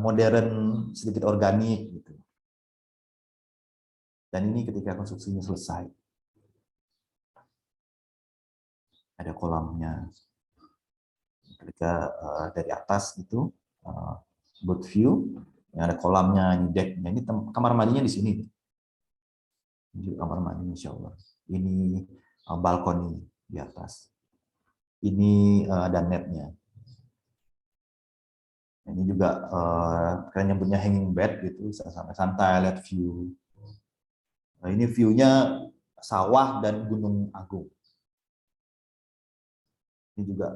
Speaker 2: modern, sedikit organik gitu. Dan ini ketika konstruksinya selesai, ada kolamnya. Ketika dari atas itu bird view, ada kolamnya, ini decknya, ini kamar mandinya di sini. Ini kamar mandi, insya Allah. Ini balkon di atas. Ini ada netnya. Ini juga kalian nyebutnya hanging bed gitu, santai, lihat view. Nah, ini view-nya sawah dan Gunung Agung. Ini juga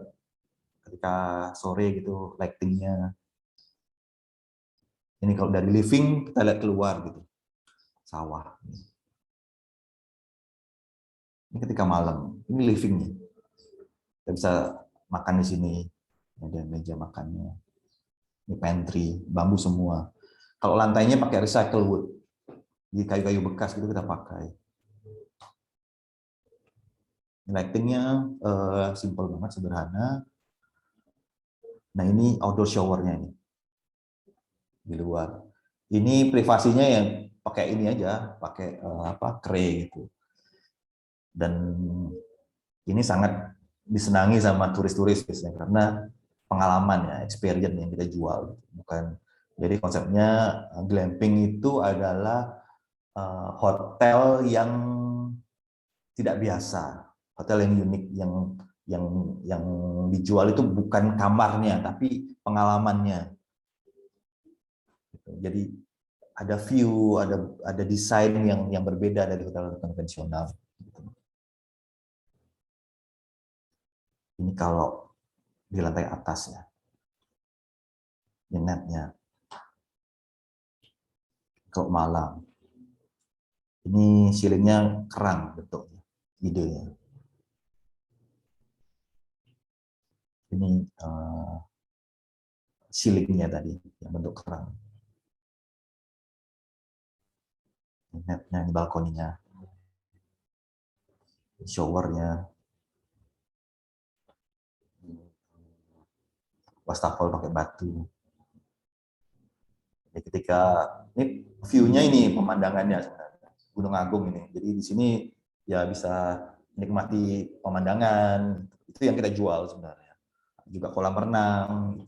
Speaker 2: ketika sore gitu, lighting-nya. Ini kalau dari living kita lihat keluar gitu, sawah. Ini ketika malam, ini living-nya. Kita bisa makan di sini, ada meja makannya. Ini pantry, bambu semua. Kalau lantainya pakai recycle wood, di kayu-kayu bekas gitu kita pakai. Lightingnya simple banget, sederhana. Nah ini outdoor showernya ini di luar. Ini privasinya yang pakai ini aja, pakai kre gitu. Dan ini sangat disenangi sama turis-turis biasanya karena pengalaman ya, experience yang kita jual. Bukan, jadi konsepnya glamping itu adalah hotel yang tidak biasa, hotel yang unik, yang dijual itu bukan kamarnya tapi pengalamannya. Jadi ada view, ada desain yang berbeda dari hotel konvensional. Ini kalau di lantai atas ya. Ini netnya. Kalau malam. Ini ceilingnya kerang bentuknya, idenya. Ini ceilingnya tadi yang bentuk kerang. Netnya, ini balkoninya, showernya, wastafel pakai batu. Jadi ketika ini view-nya ini pemandangannya sebenarnya Gunung Agung ini. Jadi di sini ya bisa menikmati pemandangan. Itu yang kita jual sebenarnya. Juga kolam renang.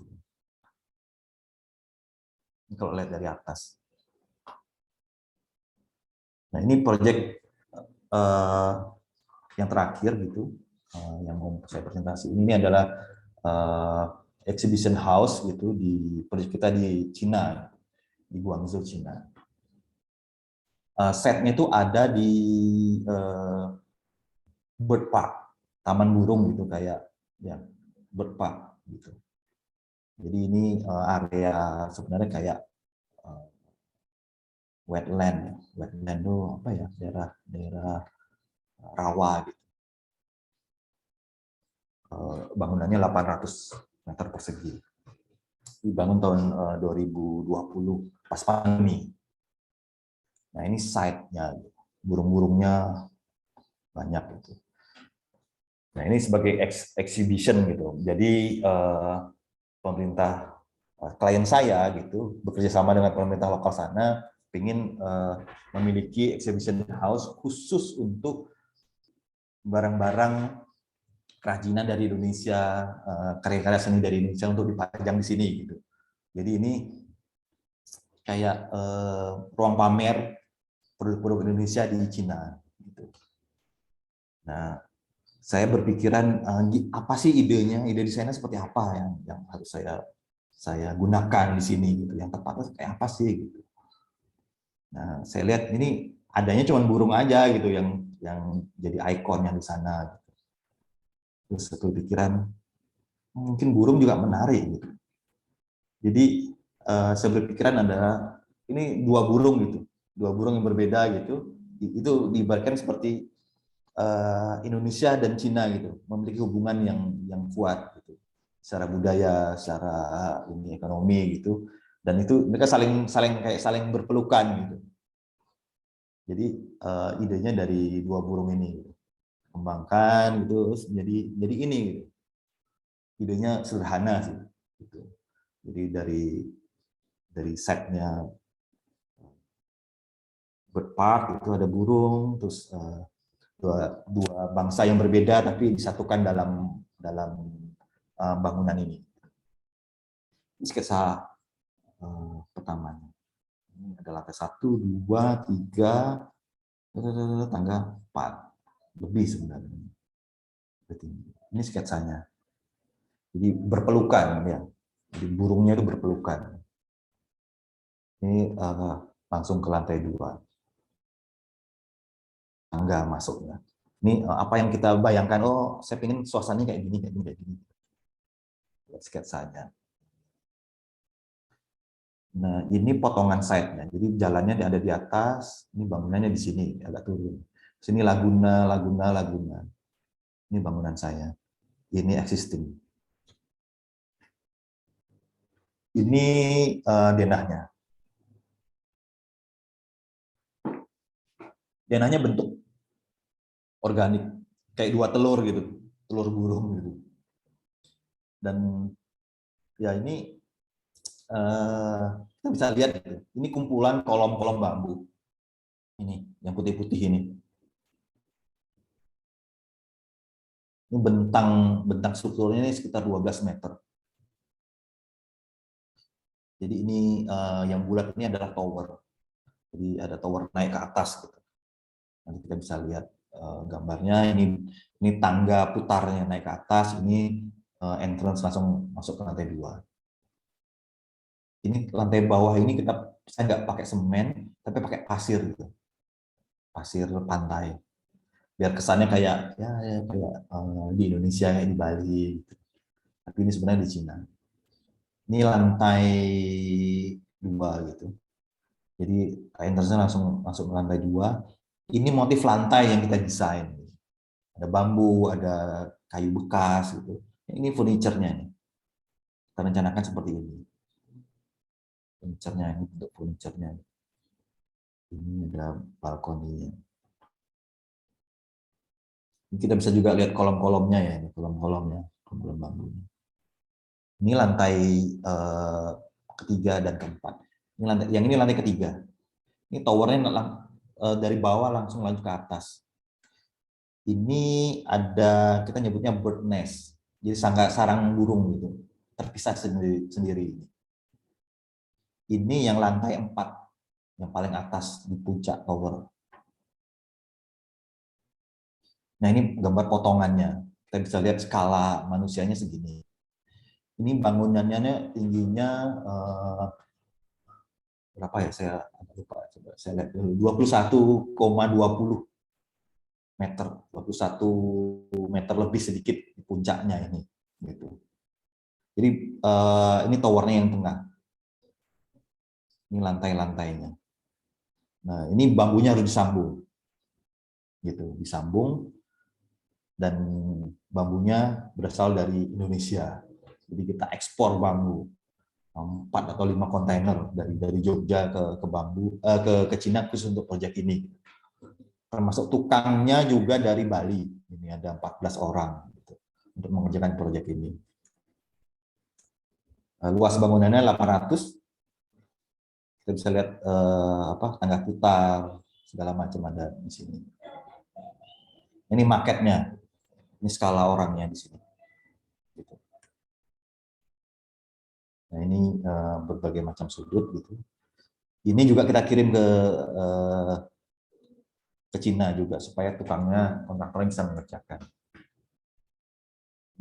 Speaker 2: Ini kalau lihat dari atas. Nah ini proyek yang terakhir gitu, yang mau saya presentasi. Ini adalah exhibition house gitu di proyek kita di Cina, di Guangzhou, Cina. Setnya itu ada di bird park, taman burung gitu kayak ya bird park gitu. Jadi ini area sebenarnya kayak wetland. Wetland itu apa ya, daerah rawa gitu. Bangunannya 800 meter persegi. Dibangun tahun 2020 pas pandemi. Nah ini site-nya, burung-burungnya banyak gitu. Nah ini sebagai exhibition gitu. Jadi pemerintah klien saya gitu bekerja sama dengan pemerintah lokal sana, ingin memiliki exhibition house khusus untuk barang-barang kerajinan dari Indonesia, karya-karya seni dari Indonesia untuk dipajang di sini gitu. Jadi ini kayak ruang pamer produk-produk Indonesia di Cina gitu. Nah, saya berpikiran apa sih idenya, ide desainnya seperti apa yang harus saya gunakan di sini gitu. Yang tepatnya kayak apa sih gitu. Nah, saya lihat ini adanya cuma burung aja gitu yang jadi ikonnya di sana. Gitu. Terus satu pikiran mungkin burung juga menarik gitu. Jadi saya berpikiran adalah ini dua burung gitu, dua burung yang berbeda gitu. Itu diibaratkan seperti Indonesia dan Cina gitu, memiliki hubungan yang kuat gitu, secara budaya, secara ekonomi gitu. Dan itu mereka saling berpelukan gitu. Jadi idenya dari dua burung ini gitu. Kembangkan gitu, terus jadi ini gitu. Idenya sederhana sih gitu. Jadi dari setnya bird park itu ada burung, terus dua bangsa yang berbeda tapi disatukan dalam bangunan ini. Ini sketsa pertamanya. Ini ada lantai 1, 2, 3, tangga 4. Lebih sebenarnya. Ini sketsanya. Jadi berpelukan ya. Jadi burungnya itu berpelukan. Ini langsung ke lantai 2. Tangga masuknya. Ini apa yang kita bayangkan, oh saya pengen suasananya kayak gini, kayak gini. Sketsanya. Nah, ini potongan site-nya. Jadi jalannya ada di atas, ini bangunannya di sini, agak turun. Sini laguna. Ini bangunan saya. Ini existing. Ini denahnya. Denahnya bentuk organik, kayak 2 telur gitu, telur burung gitu. Dan ya ini kita bisa lihat gitu. Ini kumpulan kolom-kolom bambu. Ini yang putih-putih ini. Ini bentang strukturnya ini sekitar 12 meter. Jadi ini yang bulat ini adalah tower. Jadi ada tower naik ke atas gitu. Nanti kita bisa lihat gambarnya. Ini tangga putarnya naik ke atas. Ini entrance langsung masuk ke lantai 2. Ini lantai bawah ini saya nggak pakai semen, tapi pakai pasir gitu. Pasir pantai. Biar kesannya kayak di Indonesia, kayak di Bali gitu. Tapi ini sebenarnya di Cina. Ini lantai 2 gitu. Jadi entrance langsung masuk ke lantai 2. Ini motif lantai yang kita desain. Ada bambu, ada kayu bekas gitu. Ini furniture-nya nih. Kita rencanakan seperti ini. Furniture-nya ini, bentuk furniture-nya. Ini ada balkoninya. Kita bisa juga lihat kolom-kolomnya ya, kolom-kolomnya, kolom bambunya. Ini lantai ketiga dan keempat. Ini lantai, yang ini lantai ketiga. Ini towernya dari bawah langsung lanjut ke atas. Ini ada, kita nyebutnya bird nest, jadi sarang burung gitu, terpisah sendiri. Ini yang lantai 4, yang paling atas di puncak tower. Nah ini gambar potongannya, kita bisa lihat skala manusianya segini. Ini bangunannya tingginya berapa ya, saya lupa, coba saya lihat dulu, 21,20 meter, 21 meter lebih sedikit di puncaknya ini, gitu. Jadi ini towernya yang tengah, ini lantai-lantainya. Nah ini bambunya harus disambung, gitu, disambung, dan bambunya berasal dari Indonesia. Jadi kita ekspor bambu 4 atau 5 kontainer dari Jogja ke Cina khusus untuk proyek ini. Termasuk tukangnya juga dari Bali. Ini ada 14 orang gitu, untuk mengerjakan proyek ini. Luas bangunannya 800. Kita bisa lihat tangga putar, segala macam ada di sini. Ini marketnya. Ini skala orangnya di sini. Gitu. Nah ini berbagai macam sudut gitu. Ini juga kita kirim ke Cina juga supaya tukangnya, kontraktornya bisa mengerjakan.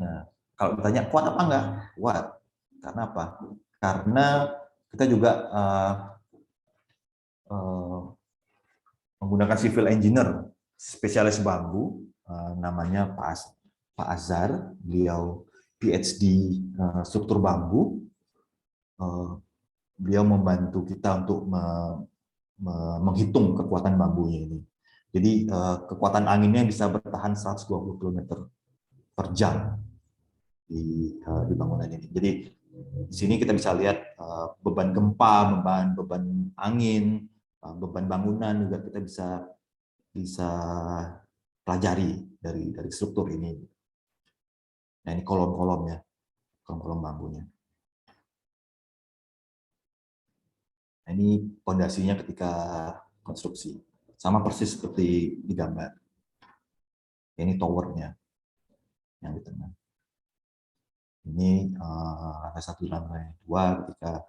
Speaker 2: Nah kalau ditanya kuat apa enggak? Kuat. Karena apa? Karena kita juga menggunakan civil engineer spesialis bambu, namanya Pak Azhar. Beliau PhD struktur bambu. Beliau membantu kita untuk menghitung kekuatan bambunya ini. Jadi kekuatan anginnya bisa bertahan 120 km per jam di bangunan ini. Jadi di sini kita bisa lihat beban gempa, beban angin, beban bangunan juga kita bisa pelajari dari struktur ini. Nah ini kolom-kolomnya, kolom-kolom bambunya. Nah, ini pondasinya ketika konstruksi, sama persis seperti di gambar. Ini towernya yang di tengah. Ini lantai 1, lantai 2 ketika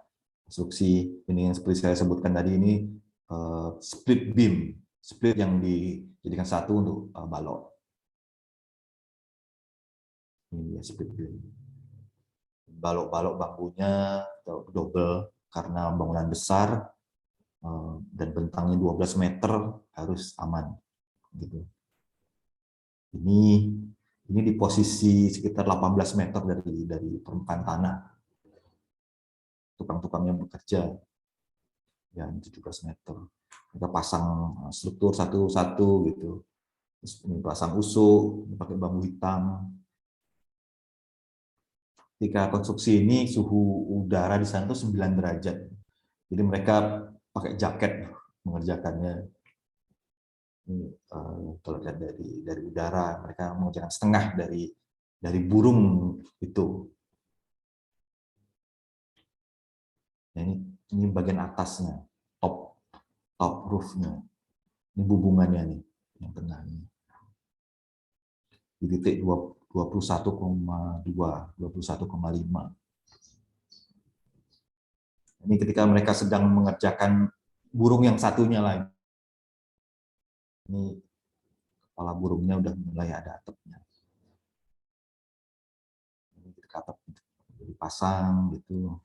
Speaker 2: konstruksi. Ini yang seperti saya sebutkan tadi, ini split beam, split yang dijadikan satu untuk balok. Ini ya, split beam. Balok-balok bambunya double karena bangunan besar dan bentangnya 12 meter harus aman. Gitu. Ini di posisi sekitar 18 meter dari permukaan tanah. Tukang-tukangnya bekerja yang 17 meter. Kita pasang struktur satu-satu gitu. Terus ini pasang usuk, pakai bambu hitam. Ketika konstruksi ini suhu udara di sana itu 9 derajat. Jadi mereka pakai jaket mengerjakannya. Ini kalau lihat dari udara, mereka mengerjakan setengah dari burung itu. Nah, ini bagian atasnya, top roofnya. Ini bubungannya nih, yang tengah ini. Di titik 21,2, 21,5. Ini ketika mereka sedang mengerjakan burung yang satunya lagi. Ini kepala burungnya udah mulai ada atapnya. Ini atap dipasang gitu.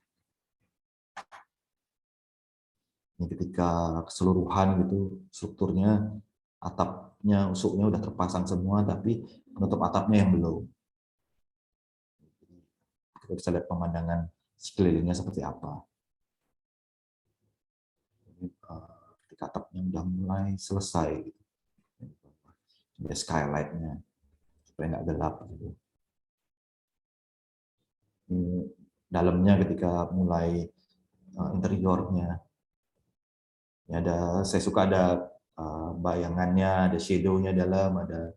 Speaker 2: Ini ketika keseluruhan gitu strukturnya, atapnya, usuknya udah terpasang semua, tapi penutup atapnya yang belum. Kita bisa lihat pemandangan sekelilingnya seperti apa. Ketika atapnya udah mulai selesai, gitu. Ada skylight-nya supaya nggak gelap. Gitu. Ini dalamnya ketika mulai interiornya, ya saya suka ada bayangannya, ada shadow-nya dalam, ada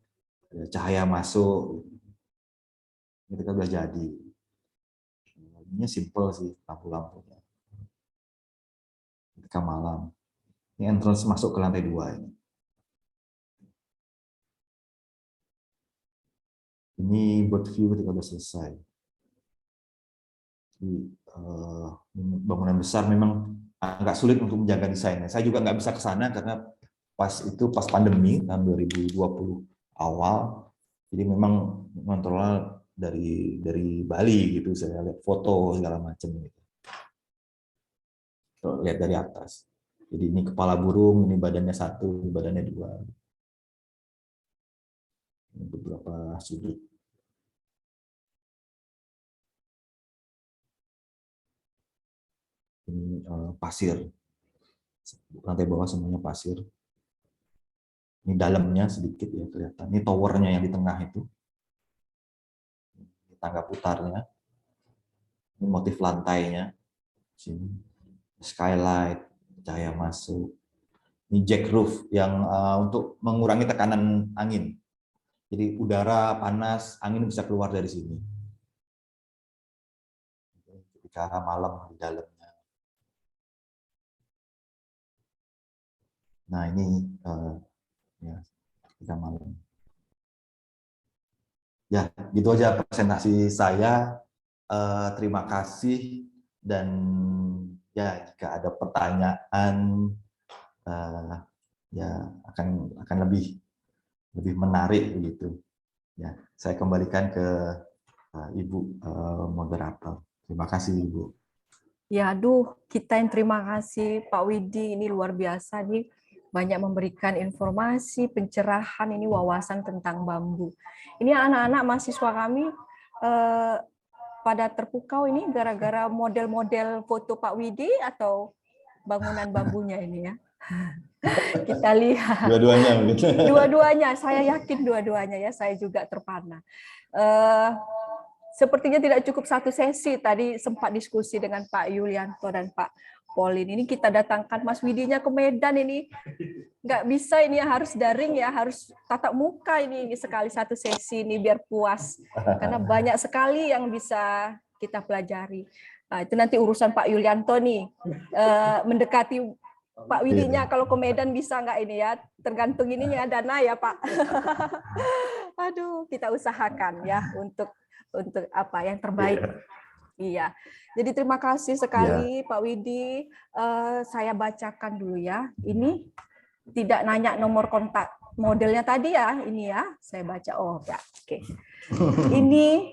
Speaker 2: cahaya masuk. Ketika udah jadi, ini simple sih lampu-lampunya. Ketika malam, ini entrance masuk ke lantai 2 ini. Ini bird view ketika udah selesai. Jadi, bangunan besar memang agak sulit untuk menjaga desainnya. Saya juga nggak bisa ke sana karena pas pandemi tahun 2020 awal. Jadi memang kontrol dari Bali gitu. Saya lihat foto segala macam gitu. Lihat dari atas. Jadi ini kepala burung, ini badannya 1, ini badannya 2. Ini beberapa sudut. Ini pasir. Lantai bawah semuanya pasir. Ini dalamnya sedikit ya kelihatan. Ini towernya yang di tengah itu. Ini tangga putarnya. Ini motif lantainya. Sini. Skylight, cahaya masuk. Ini jack roof yang untuk mengurangi tekanan angin. Jadi udara panas, angin bisa keluar dari sini. Ketika malam di dalamnya. Nah ini ya ketika malam. Ya gitu aja presentasi saya. Terima kasih dan ya jika ada pertanyaan ya akan lebih menarik begitu. Ya saya kembalikan ke Ibu moderator. Terima kasih Ibu.
Speaker 1: Ya, aduh, kita yang terima kasih Pak Widi, ini luar biasa nih, banyak memberikan informasi, pencerahan, ini wawasan tentang bambu. Ini anak-anak mahasiswa kami pada terpukau ini gara-gara model-model foto Pak Widi atau bangunan bambunya ini ya. Kita lihat.
Speaker 2: Dua-duanya begitu.
Speaker 1: Dua-duanya, saya yakin dua-duanya ya, saya juga terpana. Sepertinya tidak cukup satu sesi, tadi sempat diskusi dengan Pak Yulianto dan Pak Polin. Ini kita datangkan Mas Widinya ke Medan ini. Nggak bisa ini ya, harus daring ya, harus tatap muka ini sekali satu sesi ini biar puas. Karena banyak sekali yang bisa kita pelajari. Nah, itu nanti urusan Pak Yulianto nih, mendekati Pak Widinya kalau ke Medan bisa nggak ini ya, tergantung ininya dana ya Pak. Aduh, kita usahakan ya untuk apa yang terbaik. Iya. Jadi terima kasih sekali Pak Widi. Saya bacakan dulu ya. Ini tidak nanya nomor kontak modelnya tadi ya. Ini ya. Saya baca. Oh ya. Oke. Ini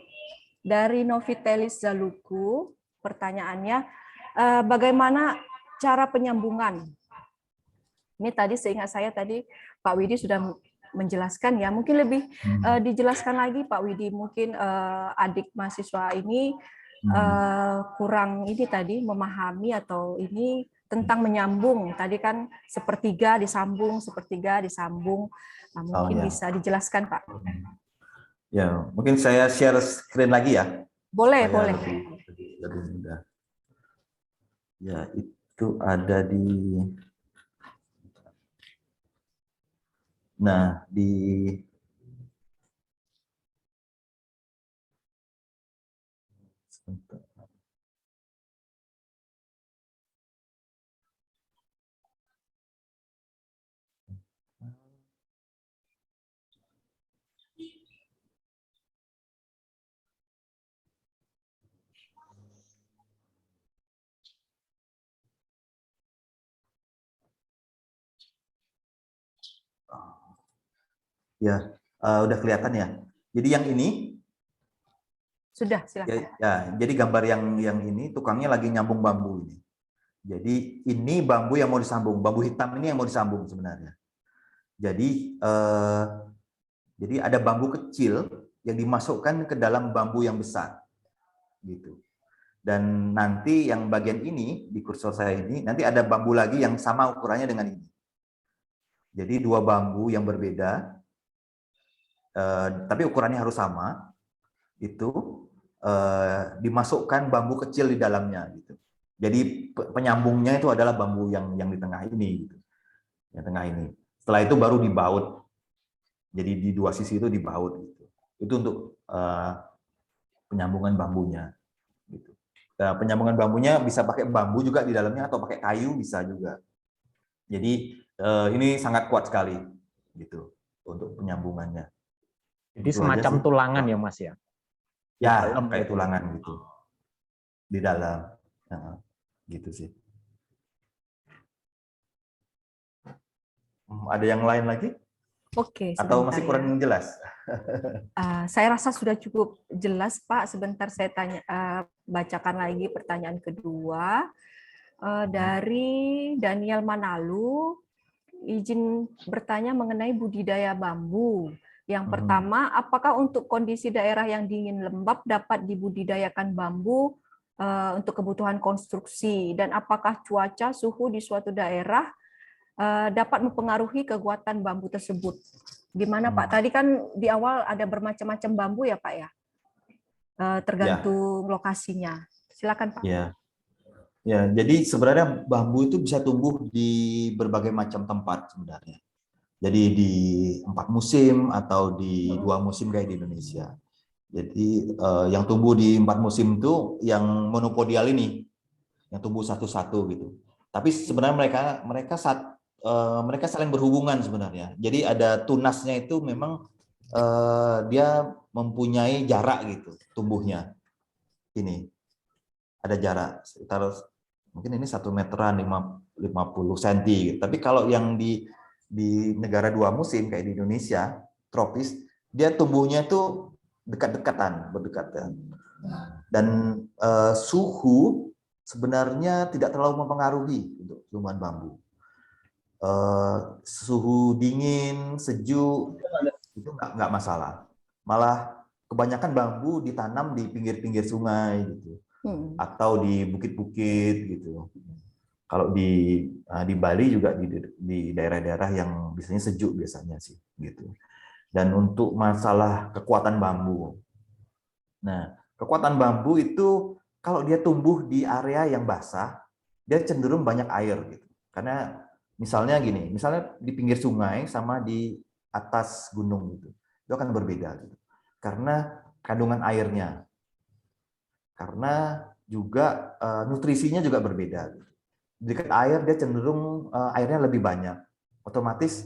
Speaker 1: dari Novitelis Zaluku. Pertanyaannya, bagaimana cara penyambungan? Ini tadi seingat saya tadi Pak Widi sudah menjelaskan ya, mungkin lebih dijelaskan lagi Pak Widi, mungkin adik mahasiswa ini kurang ini tadi memahami atau ini tentang menyambung, tadi kan sepertiga disambung, nah, mungkin bisa dijelaskan Pak.
Speaker 2: Ya, mungkin saya share screen lagi ya.
Speaker 1: Boleh,
Speaker 2: supaya
Speaker 1: boleh.
Speaker 2: Lebih mudah. Ya, itu ada di. Nah, ya, udah kelihatan ya. Jadi yang ini
Speaker 1: Sudah, silakan.
Speaker 2: ya, jadi gambar yang ini tukangnya lagi nyambung bambu ini. Jadi ini bambu yang mau disambung, bambu hitam ini yang mau disambung sebenarnya. Jadi ada bambu kecil yang dimasukkan ke dalam bambu yang besar. gitu. Dan nanti yang bagian ini di kursor saya ini nanti ada bambu lagi yang sama ukurannya dengan ini. Jadi dua bambu yang berbeda, tapi ukurannya harus sama. Itu dimasukkan bambu kecil di dalamnya gitu. Jadi penyambungnya itu adalah bambu yang di tengah ini gitu. Yang tengah ini. Setelah itu baru dibaut. Jadi di dua sisi itu dibaut gitu. Itu untuk penyambungan bambunya gitu. Nah, penyambungan bambunya bisa pakai bambu juga di dalamnya atau pakai kayu bisa juga. Jadi ini sangat kuat sekali gitu untuk penyambungannya.
Speaker 4: Jadi
Speaker 2: Itu aja
Speaker 4: semacam
Speaker 2: sih.
Speaker 4: tulangan ya Mas ya?
Speaker 2: Ya,
Speaker 4: Dalam
Speaker 2: kayak
Speaker 4: gitu.
Speaker 2: tulangan gitu. Di dalam. Gitu sih. Ada yang lain lagi?
Speaker 1: Oke,
Speaker 2: Atau
Speaker 1: sebentar
Speaker 2: masih
Speaker 1: ya.
Speaker 2: kurang jelas?
Speaker 1: Saya rasa sudah cukup jelas, Pak. Sebentar saya bacakan lagi pertanyaan kedua. Dari Daniel Manalu, izin bertanya mengenai budidaya bambu. Yang pertama, apakah untuk kondisi daerah yang dingin lembab dapat dibudidayakan bambu untuk kebutuhan konstruksi? Dan apakah cuaca, suhu di suatu daerah dapat mempengaruhi kekuatan bambu tersebut? Gimana Pak? Tadi kan di awal ada bermacam-macam bambu ya Pak ya? Tergantung lokasinya. Silakan Pak.
Speaker 2: Ya. Ya, jadi sebenarnya bambu itu bisa tumbuh di berbagai macam tempat sebenarnya. Jadi di 4 musim atau di 2 musim kayak di Indonesia. Jadi yang tumbuh di 4 musim itu yang monopodial ini, yang tumbuh satu-satu gitu. Tapi sebenarnya mereka saling berhubungan sebenarnya. Jadi ada tunasnya itu memang dia mempunyai jarak gitu tumbuhnya. Ini ada jarak sekitar mungkin ini 1 meteran 50 cm gitu. Tapi kalau yang di negara 2 musim kayak di Indonesia tropis, dia tumbuhnya itu berdekatan. Dan suhu sebenarnya tidak terlalu mempengaruhi untuk tumbuhan bambu. Suhu dingin, sejuk itu nggak masalah. Malah kebanyakan bambu ditanam di pinggir-pinggir sungai gitu. Atau di bukit-bukit gitu. Kalau di Bali juga di daerah-daerah yang biasanya sejuk biasanya sih gitu. Dan untuk masalah kekuatan bambu. Nah, kekuatan bambu itu kalau dia tumbuh di area yang basah, dia cenderung banyak air gitu. Karena misalnya gini, misalnya di pinggir sungai sama di atas gunung gitu. Itu akan berbeda gitu. Karena kandungan airnya. Karena juga nutrisinya juga berbeda. Di dekat air dia cenderung airnya lebih banyak. Otomatis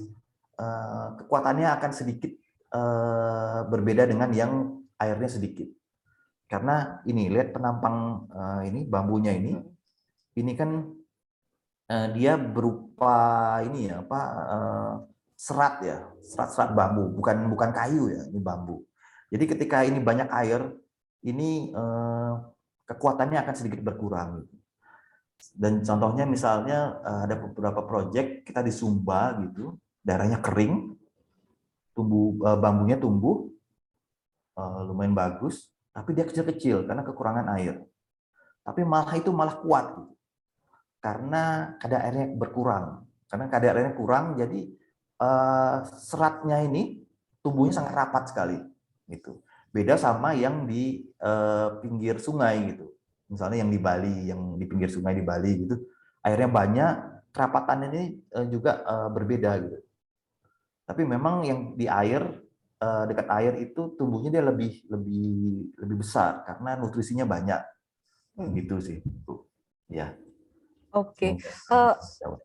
Speaker 2: kekuatannya akan sedikit berbeda dengan yang airnya sedikit. Karena ini lihat penampang ini bambunya ini kan dia berupa ini ya serat ya, serat-serat bambu, bukan kayu ya, ini bambu. Jadi ketika ini banyak air, ini kekuatannya akan sedikit berkurang. Dan contohnya misalnya ada beberapa proyek kita di Sumba gitu, daerahnya kering, bambunya tumbuh lumayan bagus, tapi dia kecil-kecil karena kekurangan air. Tapi malah kuat gitu. Karena kadar airnya berkurang. Karena kadar airnya kurang, jadi seratnya ini tumbuhnya sangat rapat sekali gitu. Beda sama yang di pinggir sungai gitu. Misalnya yang di Bali, yang di pinggir sungai di Bali gitu, airnya banyak, kerapatannya ini juga berbeda gitu. Tapi memang yang di air dekat air itu tumbuhnya dia lebih besar karena nutrisinya banyak. Gitu sih, Bu. Ya.
Speaker 1: Oke.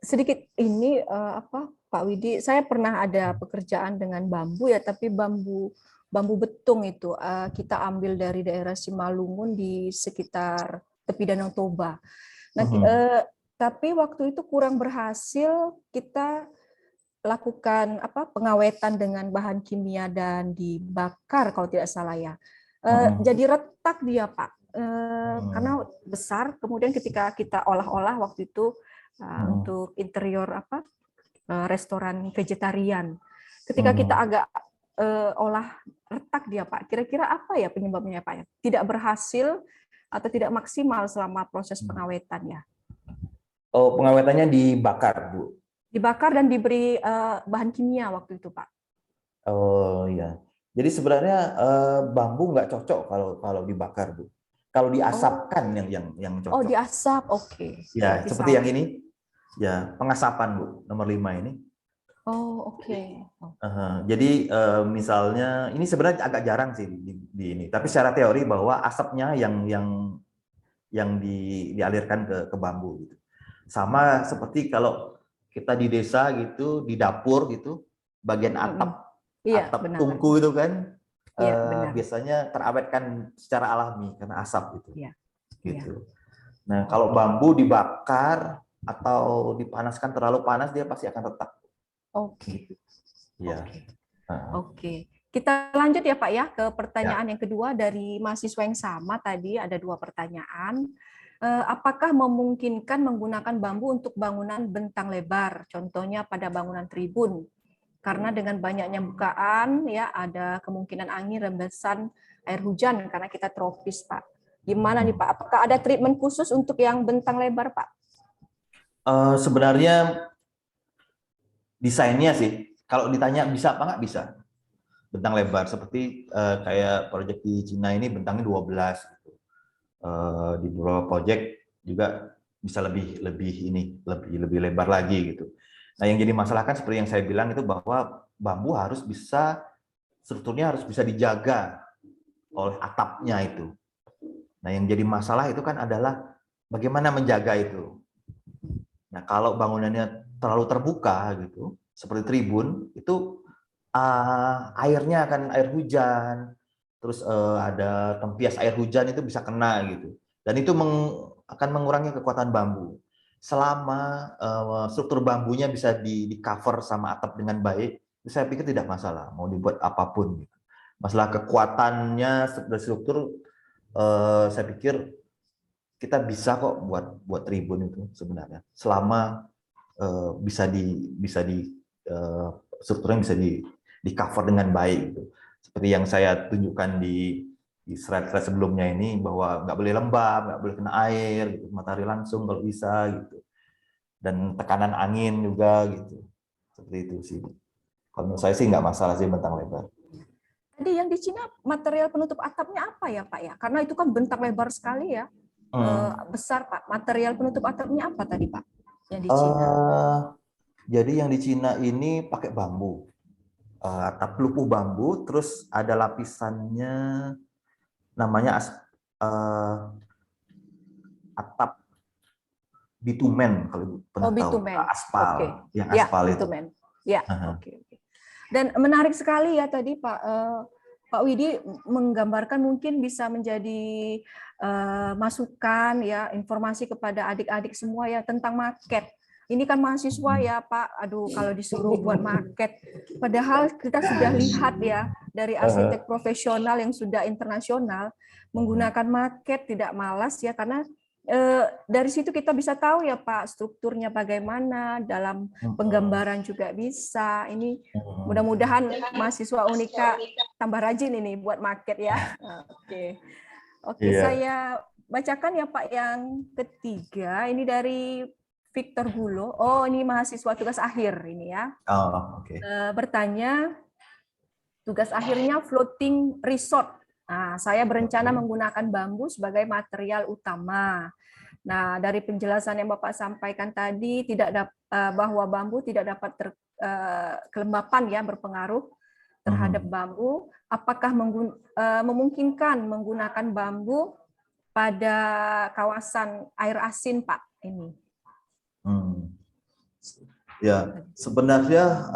Speaker 1: Sedikit ini Pak Widi, saya pernah ada pekerjaan dengan bambu ya, tapi bambu betung itu kita ambil dari daerah Simalungun di sekitar tepi Danau Toba. Nah, tapi waktu itu kurang berhasil kita lakukan pengawetan dengan bahan kimia dan dibakar kalau tidak salah ya. Jadi retak dia Pak. Karena besar, kemudian ketika kita olah-olah waktu itu untuk interior restoran vegetarian, ketika kita agak olah retak dia Pak. Kira-kira apa ya penyebabnya Pak ya? Tidak berhasil atau tidak maksimal selama proses pengawetan ya?
Speaker 2: Oh, pengawetannya dibakar, Bu.
Speaker 1: Dibakar dan diberi bahan kimia waktu itu, Pak.
Speaker 2: Oh iya. Jadi sebenarnya bambu nggak cocok kalau dibakar, Bu. Kalau diasapkan yang
Speaker 1: Oh,
Speaker 2: cocok.
Speaker 1: diasap, oke.
Speaker 2: Ya,
Speaker 1: Berarti
Speaker 2: seperti
Speaker 1: salah.
Speaker 2: yang ini. Ya, pengasapan, Bu, nomor 5 ini.
Speaker 1: Oh, oke.
Speaker 2: Jadi misalnya ini sebenarnya agak jarang sih di ini, tapi secara teori bahwa asapnya yang dialirkan ke bambu gitu. Sama seperti kalau kita di desa gitu, di dapur gitu, bagian
Speaker 1: Iya,
Speaker 2: atap
Speaker 1: benar.
Speaker 2: tungku itu kan
Speaker 1: Iya, benar.
Speaker 2: biasanya terawetkan secara alami karena asap gitu.
Speaker 1: Iya.
Speaker 2: Gitu. Nah, kalau bambu dibakar atau dipanaskan terlalu panas dia pasti akan retak.
Speaker 1: Oke.
Speaker 2: Iya.
Speaker 1: Oke. Kita lanjut ya Pak ya ke pertanyaan yang kedua dari mahasiswa yang sama tadi, ada 2 pertanyaan. Apakah memungkinkan menggunakan bambu untuk bangunan bentang lebar, contohnya pada bangunan tribun? Karena dengan banyaknya bukaan ya ada kemungkinan angin rembesan air hujan karena kita tropis, Pak. Gimana nih Pak? Apakah ada treatment khusus untuk yang bentang lebar, Pak?
Speaker 2: Sebenarnya desainnya sih, kalau ditanya bisa apa nggak bisa. Bentang lebar seperti kayak proyek di Cina ini bentangnya 12 gitu. Di beberapa proyek juga bisa lebih lebar lagi gitu. Nah, yang jadi masalah kan seperti yang saya bilang itu bahwa bambu harus bisa strukturnya harus bisa dijaga oleh atapnya itu. Nah, yang jadi masalah itu kan adalah bagaimana menjaga itu. Nah, kalau bangunannya terlalu terbuka gitu, seperti tribun, itu airnya akan air hujan, terus ada tempias air hujan itu bisa kena gitu. Dan itu akan mengurangi kekuatan bambu. Selama struktur bambunya bisa di cover sama atap dengan baik, saya pikir tidak masalah mau dibuat apapun gitu. Masalah kekuatannya struktur saya pikir kita bisa kok buat tribun itu sebenarnya. Selama strukturnya bisa di cover dengan baik gitu. Seperti yang saya tunjukkan di slide-slide sebelumnya ini bahwa nggak boleh lembab, nggak boleh kena air, gitu. Matahari langsung kalau bisa gitu. Dan tekanan angin juga gitu. Seperti itu sih. Kalau menurut saya sih nggak masalah sih bentang lebar.
Speaker 1: Tadi yang di Cina material penutup atapnya apa ya Pak ya? Karena itu kan bentang lebar sekali ya. Besar Pak. Material penutup atapnya apa tadi Pak? Yang di Cina.
Speaker 2: Jadi yang di Cina ini pakai bambu. Atap lupuh bambu, terus ada lapisannya namanya atap bitumen kalau pernah tahu, aspal,
Speaker 1: okay.
Speaker 2: yang aspal
Speaker 1: ya,
Speaker 2: itu.
Speaker 1: Bitumen. Ya, oke. Dan menarik sekali ya tadi Pak Widi menggambarkan mungkin bisa menjadi masukan ya informasi kepada adik-adik semua ya tentang market. Ini kan mahasiswa ya Pak, aduh kalau disuruh buat market, padahal kita sudah lihat ya dari arsitek profesional yang sudah internasional menggunakan market tidak malas ya karena dari situ kita bisa tahu ya Pak strukturnya bagaimana, dalam penggambaran juga bisa. Ini mudah-mudahan mahasiswa Unika tambah rajin ini buat market ya. Oke, saya bacakan ya Pak yang ketiga. Ini dari Victor Gulo. Oh, ini mahasiswa tugas akhir ini ya. Bertanya, tugas akhirnya floating resort. Nah, saya berencana menggunakan bambu sebagai material utama. Nah, dari penjelasan yang Bapak sampaikan tadi, bahwa bambu tidak dapat kelembapan ya berpengaruh terhadap bambu. Apakah memungkinkan menggunakan bambu pada kawasan air asin, Pak? Ini.
Speaker 2: Ya, sebenarnya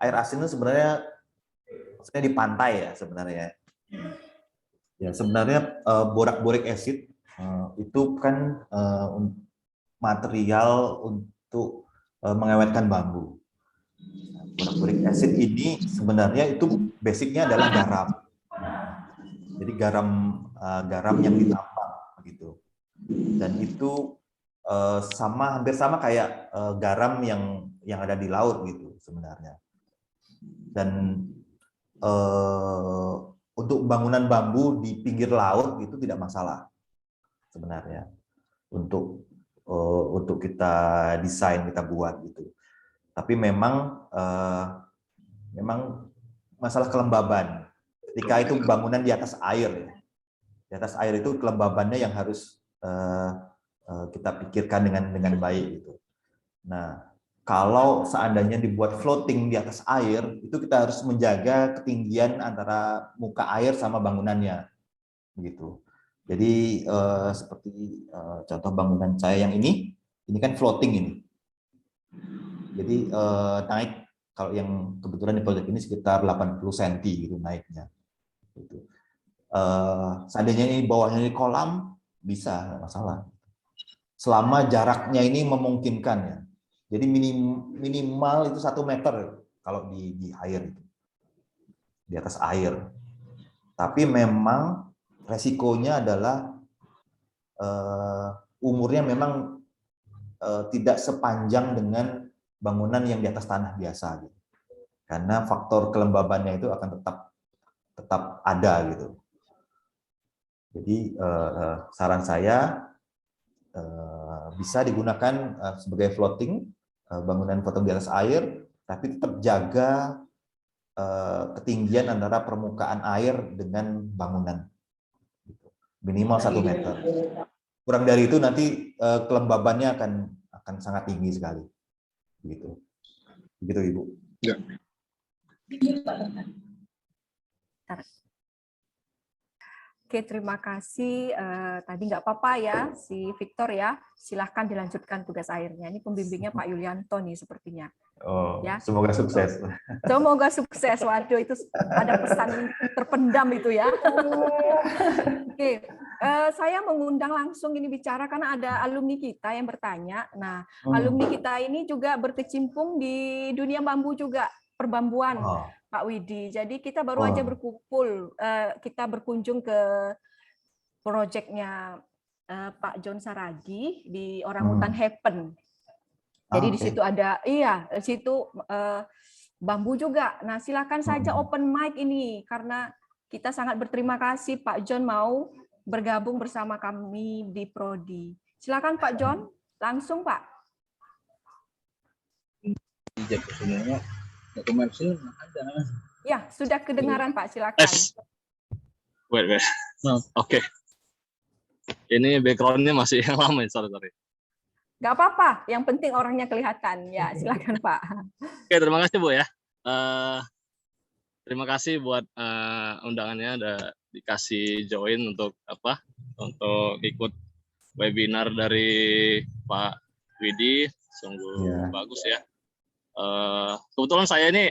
Speaker 2: air asin itu sebenarnya di pantai ya sebenarnya. Ya, sebenarnya borak-boric acid itu kan material untuk mengawetkan bambu. Borak-boric acid ini sebenarnya itu basicnya adalah garam. Jadi garam yang ditambah begitu. Dan itu hampir sama kayak garam yang ada di laut gitu sebenarnya. Dan untuk bangunan bambu di pinggir laut itu tidak masalah sebenarnya untuk kita desain, kita buat gitu. Tapi memang masalah kelembaban. Ketika itu bangunan di atas air, ya. Di atas air itu kelembabannya yang harus kita pikirkan dengan baik gitu. Nah, kalau seandainya dibuat floating di atas air, itu kita harus menjaga ketinggian antara muka air sama bangunannya, gitu. Jadi seperti contoh bangunan saya yang ini kan floating ini. Jadi naik, kalau yang kebetulan di proyek ini sekitar 80 cm gitu naiknya. Gitu. Seandainya ini bawahnya ini kolam, bisa, nggak masalah. Selama jaraknya ini memungkinkan ya. Jadi minimal itu 1 meter kalau di air itu, di atas air. Tapi memang resikonya adalah umurnya memang tidak sepanjang dengan bangunan yang di atas tanah biasa, gitu. Karena faktor kelembabannya itu akan tetap ada gitu. Jadi saran saya bisa digunakan sebagai floating, bangunan floating di atas air, tapi tetap jaga ketinggian antara permukaan air dengan bangunan, minimal 1 meter. Kurang dari itu nanti kelembabannya akan sangat tinggi sekali, begitu Ibu.
Speaker 3: Ya.
Speaker 1: Oke, terima kasih. Tadi nggak apa-apa ya, si Victor ya. Silahkan dilanjutkan tugas akhirnya. Ini pembimbingnya Pak Yulianto nih sepertinya.
Speaker 2: Oh,
Speaker 1: Ya.
Speaker 2: semoga sukses.
Speaker 1: Semoga sukses. Waduh, itu ada pesan terpendam itu ya. Oke, saya mengundang langsung ini bicara karena ada alumni kita yang bertanya. Nah, alumni kita ini juga berkecimpung di dunia bambu juga, perbambuan. Pak Widi. Jadi kita baru aja berkumpul, kita berkunjung ke proyeknya Pak John Saragi di Orangutan Happen. Jadi di situ ada, di situ bambu juga. Nah, silakan saja open mic ini karena kita sangat berterima kasih Pak John mau bergabung bersama kami di Prodi. Silakan Pak John, langsung Pak. Ya, sudah kedengaran Pak, silakan.
Speaker 5: Wait. Oke. Ini background-nya masih yang lama, sorry.
Speaker 1: Nggak apa-apa, yang penting orangnya kelihatan. Ya, silakan Pak.
Speaker 5: Oke, terima kasih Bu ya. Terima kasih buat undangannya, udah dikasih join untuk ikut webinar dari Pak Widi, sungguh bagus ya. Kebetulan saya ini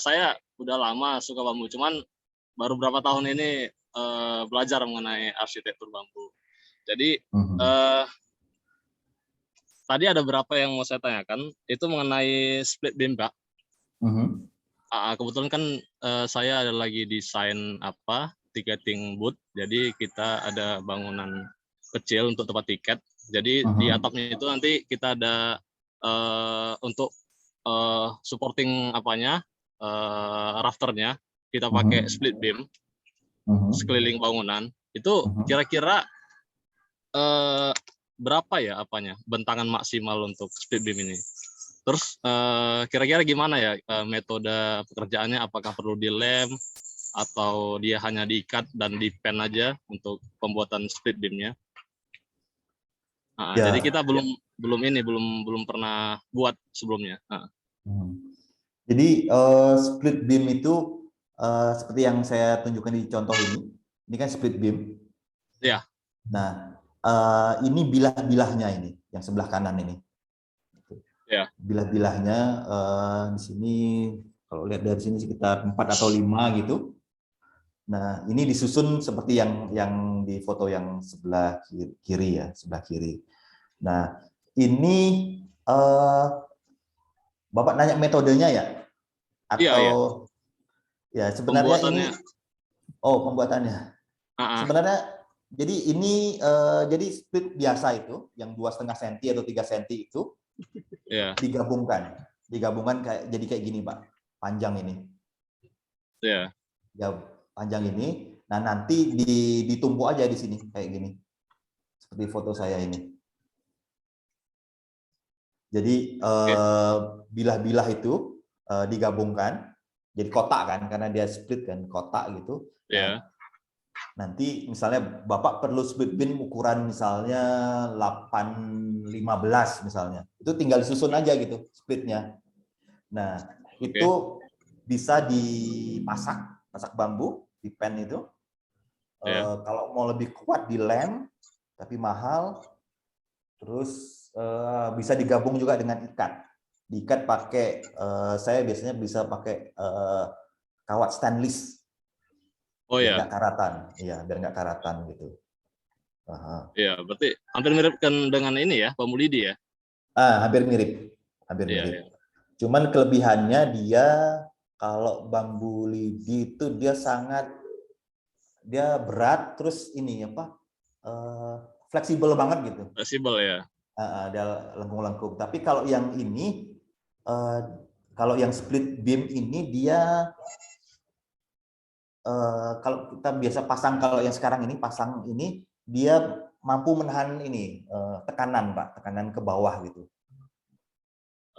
Speaker 5: saya udah lama suka bambu, cuman baru berapa tahun ini belajar mengenai arsitektur bambu. Jadi tadi ada beberapa yang mau saya tanyakan, itu mengenai split beam, Pak. Kebetulan kan saya ada lagi desain tiketing booth, jadi kita ada bangunan kecil untuk tempat tiket. Jadi di atapnya itu nanti kita ada untuk supporting rafternya kita pakai split beam sekeliling bangunan. Itu kira-kira berapa ya bentangan maksimal untuk split beam ini? Terus kira-kira gimana ya metode pekerjaannya? Apakah perlu dilem atau dia hanya diikat dan dipen aja untuk pembuatan split beamnya? Jadi kita belum pernah buat sebelumnya.
Speaker 2: Jadi split beam itu seperti yang saya tunjukkan di contoh ini kan split beam.
Speaker 5: Ya.
Speaker 2: Nah, ini bilah-bilahnya ini, yang sebelah kanan ini.
Speaker 5: Ya.
Speaker 2: Bilah-bilahnya di sini kalau lihat dari sini sekitar 4 atau 5 gitu. Nah, ini disusun seperti yang di foto yang sebelah kiri ya, sebelah kiri. Nah, ini Bapak nanya metodenya ya? Atau ya sebenarnya ini pembuatannya. Sebenarnya jadi ini jadi split biasa itu yang 2,5 cm atau 3 cm itu digabungkan kayak gini Pak, panjang ini.
Speaker 5: Ya.
Speaker 2: panjang ini. Nah, nanti ditumpuk aja di sini kayak gini. Seperti foto saya ini. Jadi bilah-bilah itu digabungkan jadi kotak kan, karena dia split kan, kotak gitu.
Speaker 5: Ya.
Speaker 2: Nanti misalnya Bapak perlu split bin ukuran misalnya 8-15 misalnya. Itu tinggal disusun aja gitu splitnya. Nah, itu bisa pasak bambu di pen itu. Kalau mau lebih kuat di lem, tapi mahal. Terus bisa digabung juga dengan ikat. Diikat pakai, saya biasanya bisa pakai kawat stainless.
Speaker 5: Oh
Speaker 2: biar
Speaker 5: ya.
Speaker 2: nggak karatan, iya, biar nggak karatan gitu.
Speaker 5: Iya, berarti hampir mirip kan dengan ini ya, bambu lidi ya?
Speaker 2: Hampir mirip, hampir
Speaker 5: Iya,
Speaker 2: mirip.
Speaker 5: iya.
Speaker 2: Cuman kelebihannya dia kalau bambu lidi itu dia berat, terus ini apa? Fleksibel banget gitu.
Speaker 5: Fleksibel ya.
Speaker 2: Dia lengkung-lengkung. Tapi kalau yang ini, kalau yang split beam ini dia kalau kita biasa pasang, kalau yang sekarang ini pasang ini dia mampu menahan ini tekanan Pak, tekanan ke bawah gitu.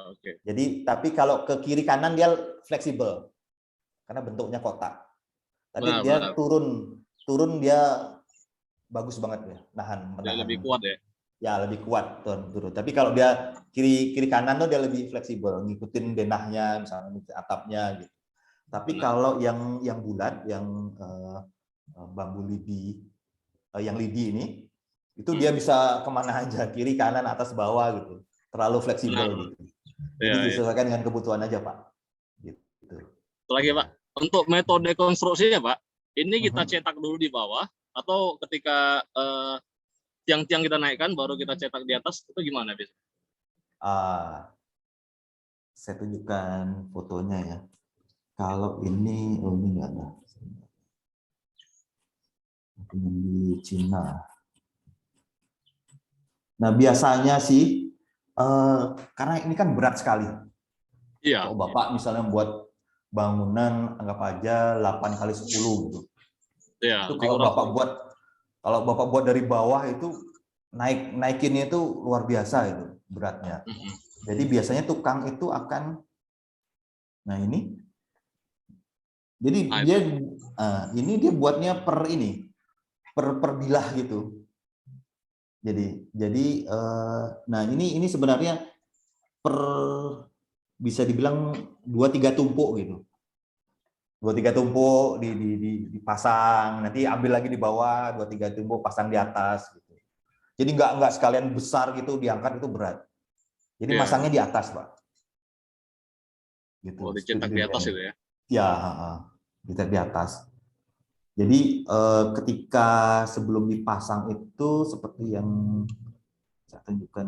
Speaker 5: Oke.
Speaker 2: Jadi tapi kalau ke kiri kanan dia fleksibel karena bentuknya kotak. Tapi dia turun dia bagus banget ya, menahan.
Speaker 5: Dia lebih kuat ya.
Speaker 2: Ya lebih kuat turun. Tapi kalau dia kiri kanan tuh dia lebih fleksibel, ngikutin denahnya misalnya atapnya gitu. Tapi kalau yang bulat, yang bambu lidi, yang lidi ini, itu dia bisa kemana aja, kiri, kanan, atas, bawah gitu. Terlalu fleksibel gitu. Jadi disesuaikan dengan kebutuhan aja Pak. Gitu.
Speaker 5: Lagi Pak, untuk metode konstruksinya Pak, ini kita cetak dulu di bawah, atau ketika tiang-tiang kita naikkan baru kita cetak di atas, itu gimana biasanya?
Speaker 2: Saya tunjukkan fotonya ya. Kalau ini, ini enggak ada. Di Cina. Nah biasanya sih, karena ini kan berat sekali.
Speaker 5: Iya.
Speaker 2: Kalau Bapak misalnya buat bangunan, anggap aja 8x10 gitu.
Speaker 5: Iya.
Speaker 2: Itu kalau Bapak buat dari bawah itu naikinnya itu luar biasa itu beratnya. Jadi biasanya tukang itu akan, nah ini. Jadi dia buatnya per bilah gitu. Jadi nah ini sebenarnya bisa dibilang 2-3 tumpuk gitu. 2-3 tumpuk dipasang, nanti ambil lagi di bawah, 2-3 tumpuk pasang di atas gitu. Jadi nggak sekalian besar gitu diangkat, itu berat. Jadi masangnya di atas, Pak. Gitu.
Speaker 5: Dicetak di atas itu ya?
Speaker 2: Ya, dicetak di atas. Jadi ketika sebelum dipasang itu seperti yang saya tunjukkan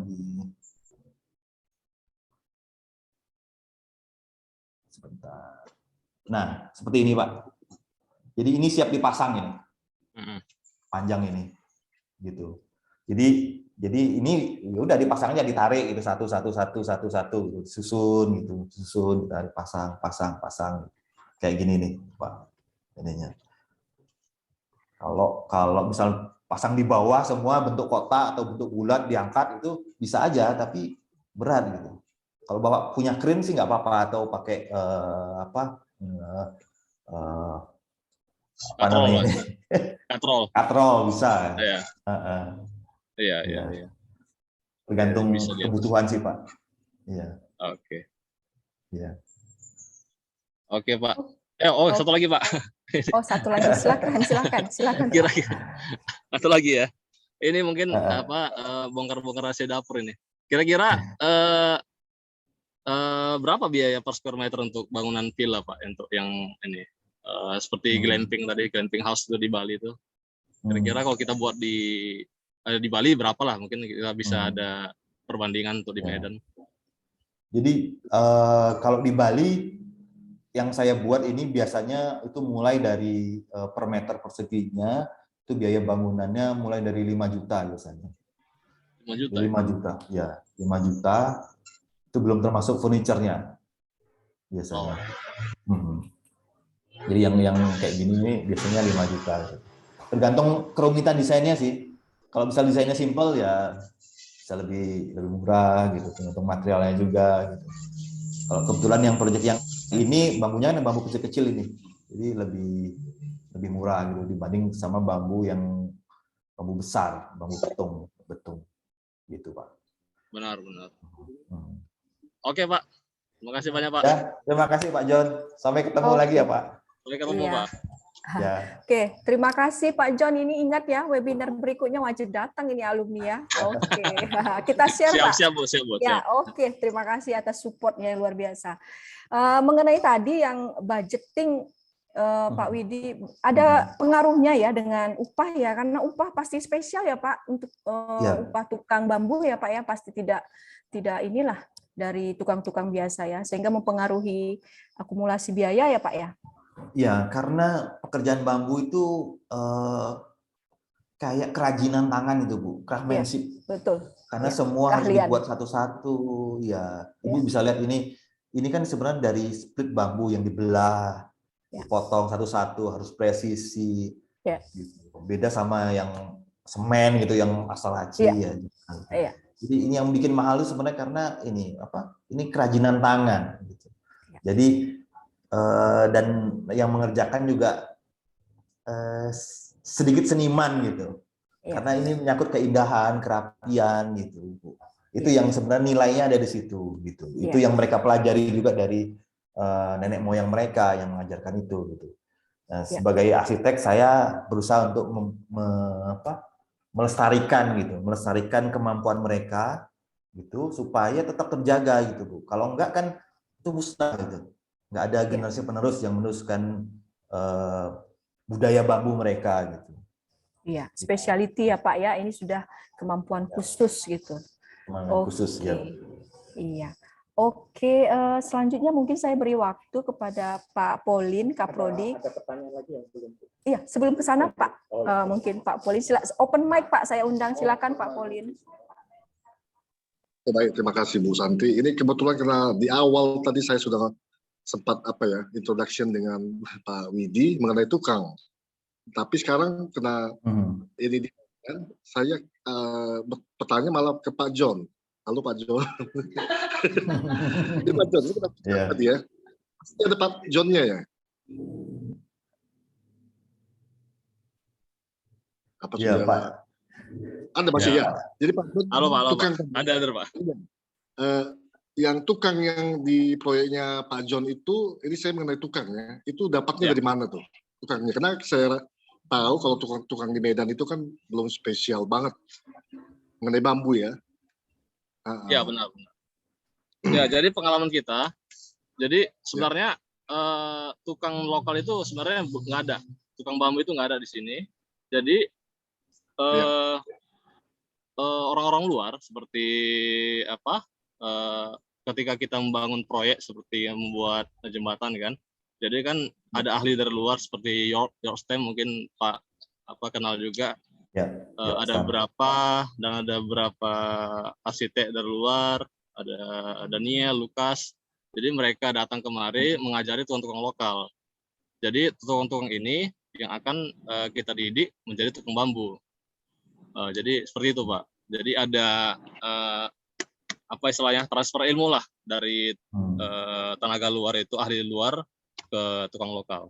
Speaker 2: sebentar. Nah, seperti ini Pak. Jadi ini siap dipasang ini, panjang ini, gitu. Jadi ini ya udah dipasangnya, ditarik itu satu, susun gitu, tarik, pasang, kayak gini nih Pak. Ininya. Kalau misal pasang di bawah semua bentuk kotak atau bentuk bulat diangkat itu bisa aja, tapi berat gitu. Kalau Bapak punya crane sih nggak apa-apa, atau pakai katrol bisa.
Speaker 5: Iya.
Speaker 2: Tergantung kebutuhan sih Pak. Iya.
Speaker 5: Oke.
Speaker 2: Iya.
Speaker 5: Oke Pak. Satu lagi Pak.
Speaker 1: Satu lagi, silakan.
Speaker 5: Kira-kira satu lagi ya. Ini mungkin bongkar-bongkar rahasia dapur ini. Kira-kira berapa biaya per square meter untuk bangunan villa Pak, untuk yang ini seperti glamping tadi, glamping house itu di Bali itu. Kira-kira kalau kita buat di Bali berapa lah, mungkin kita bisa ada perbandingan untuk di Medan.
Speaker 2: Jadi kalau di Bali yang saya buat ini biasanya itu mulai dari per meter perseginya itu biaya bangunannya mulai dari 5 juta biasanya.
Speaker 5: 5 juta?
Speaker 2: 5 juta, ya. 5 juta itu belum termasuk furniture-nya biasanya. Jadi yang kayak gini nih biasanya 5 juta. Gitu. Tergantung kerumitan desainnya sih. Kalau misal desainnya simple ya bisa lebih murah gitu, tergantung materialnya juga gitu. Kalau kebetulan yang proyek yang ini bambunya kan bambu kecil-kecil ini, jadi lebih murah gitu dibanding sama bambu besar, bambu betung gitu Pak.
Speaker 5: Benar. Oke Pak, terima kasih banyak Pak.
Speaker 2: Ya, terima kasih Pak John. Sampai ketemu
Speaker 1: Oke.
Speaker 2: lagi ya Pak.
Speaker 5: Sampai ketemu
Speaker 1: Iya.
Speaker 5: Pak.
Speaker 2: Ya.
Speaker 1: Oke, terima kasih Pak John. Ini ingat ya, webinar berikutnya wajib datang ini alumni ya. Oke, kita share Pak.
Speaker 5: Siap Bu.
Speaker 1: Ya, oke. Terima kasih atas supportnya yang luar biasa. Mengenai tadi yang budgeting, Pak Widi, ada pengaruhnya ya dengan upah ya, karena upah pasti spesial ya Pak untuk
Speaker 2: Ya.
Speaker 1: upah tukang bambu ya Pak ya, pasti tidak inilah dari tukang-tukang biasa ya, sehingga mempengaruhi akumulasi biaya ya Pak ya.
Speaker 2: Ya, karena pekerjaan bambu itu kayak kerajinan tangan itu Bu, craftsmanship.
Speaker 1: Betul.
Speaker 2: Karena
Speaker 1: Ya,
Speaker 2: semua harus
Speaker 1: keahlian.
Speaker 2: dibuat satu-satu. Ya, Ibu bisa lihat ini kan sebenarnya dari split bambu yang dibelah, dipotong satu-satu, harus presisi.
Speaker 1: Ya.
Speaker 2: Gitu. Beda sama yang semen gitu, yang asal aci ya.
Speaker 1: Iya.
Speaker 2: Jadi ini yang bikin mahal itu sebenarnya karena ini kerajinan tangan. Gitu. Jadi dan yang mengerjakan juga sedikit seniman gitu. Karena ini menyangkut keindahan, kerapian gitu, Bu. Itu yang sebenarnya nilainya ada di situ gitu. Itu yang mereka pelajari juga dari nenek moyang mereka yang mengajarkan itu gitu. Nah, sebagai arsitek saya berusaha untuk melestarikan kemampuan mereka gitu supaya tetap terjaga gitu, Bu. Kalau enggak kan itu musnah gitu. Enggak ada generasi penerus yang meneruskan budaya bambu mereka gitu.
Speaker 1: Iya, specialty ya Pak ya, ini sudah kemampuan khusus gitu.
Speaker 2: Kemampuan khusus ya.
Speaker 1: Iya. Oke, selanjutnya mungkin saya beri waktu kepada Pak Polin, Kaprodi.
Speaker 4: Ada pertanyaan lagi yang belum.
Speaker 1: Iya, sebelum ke sana Pak, mungkin Pak Polin, open mic Pak, saya undang, silakan Pak Polin.
Speaker 3: Baik, terima kasih Bu Santi. Ini kebetulan karena di awal tadi saya sudah sempat introduction dengan Pak Widi mengenai tukang. Tapi sekarang kena ini saya bertanya malah ke Pak John. Halo Pak John. Ini Pak John, ini kenapa ya? Pasti ada Pak John-nya ya? Apa
Speaker 2: ya, Pak.
Speaker 3: Ada masih ya. Jadi Pak John,
Speaker 5: halo Pak.
Speaker 3: tukang,
Speaker 5: ada Pak.
Speaker 3: Yang tukang yang di proyeknya Pak John itu, ini saya mengenai tukangnya, itu dapatnya dari mana tuh tukangnya? Karena saya tahu kalau tukang di Medan itu kan belum spesial banget mengenai bambu ya.
Speaker 5: Ya benar. Ya jadi pengalaman kita, jadi sebenarnya tukang lokal itu sebenarnya nggak ada, tukang bambu itu nggak ada di sini. Jadi orang-orang luar seperti ketika kita membangun proyek seperti yang membuat jembatan kan. Jadi kan ada ahli dari luar seperti York Stem, mungkin Pak kenal juga. Ada beberapa arsitek dari luar, ada Daniel, Lukas. Jadi mereka datang kemari mengajari tukang-tukang lokal. Jadi tukang-tukang ini yang akan kita didik menjadi tukang bambu. Jadi seperti itu Pak. Jadi ada istilahnya transfer ilmu lah dari tenaga luar itu, ahli luar ke tukang lokal.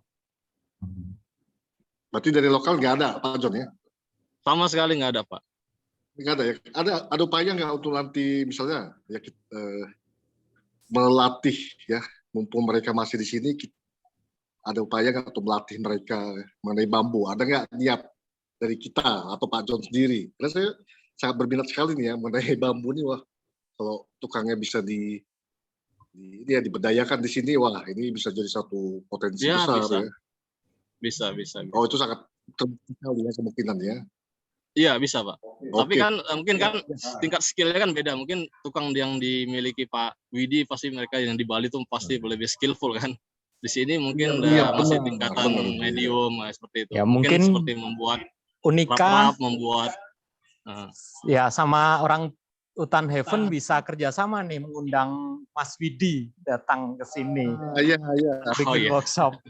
Speaker 3: Berarti dari lokal nggak ada Pak John ya?
Speaker 5: Sama sekali nggak ada Pak.
Speaker 3: Nggak ada ya? Ada upaya nggak untuk nanti misalnya ya melatih ya, mumpung mereka masih di sini, ada upaya nggak untuk melatih mereka mengenai bambu? Ada nggak niat dari kita atau Pak John sendiri? Karena saya sangat berminat sekali nih ya mengenai bambu nih, wah kalau tukangnya bisa diberdayakan di sini, wah ini bisa jadi satu potensi besar ya.
Speaker 5: Bisa.
Speaker 3: Oh itu sangat terbuka ya kemungkinan ya.
Speaker 5: Iya bisa Pak. Tapi kan mungkin kan tingkat skillnya kan beda. Mungkin tukang yang dimiliki Pak Widi pasti mereka yang di Bali tuh pasti lebih skillful kan. Di sini mungkin masih tingkatan medium seperti itu.
Speaker 4: Ya mungkin
Speaker 5: seperti membuat
Speaker 4: Unika,
Speaker 5: membuat
Speaker 4: ya sama orang Hutan Heaven bisa kerjasama nih, mengundang Mas Widi datang ke sini,
Speaker 3: Iya.
Speaker 4: bikin workshop.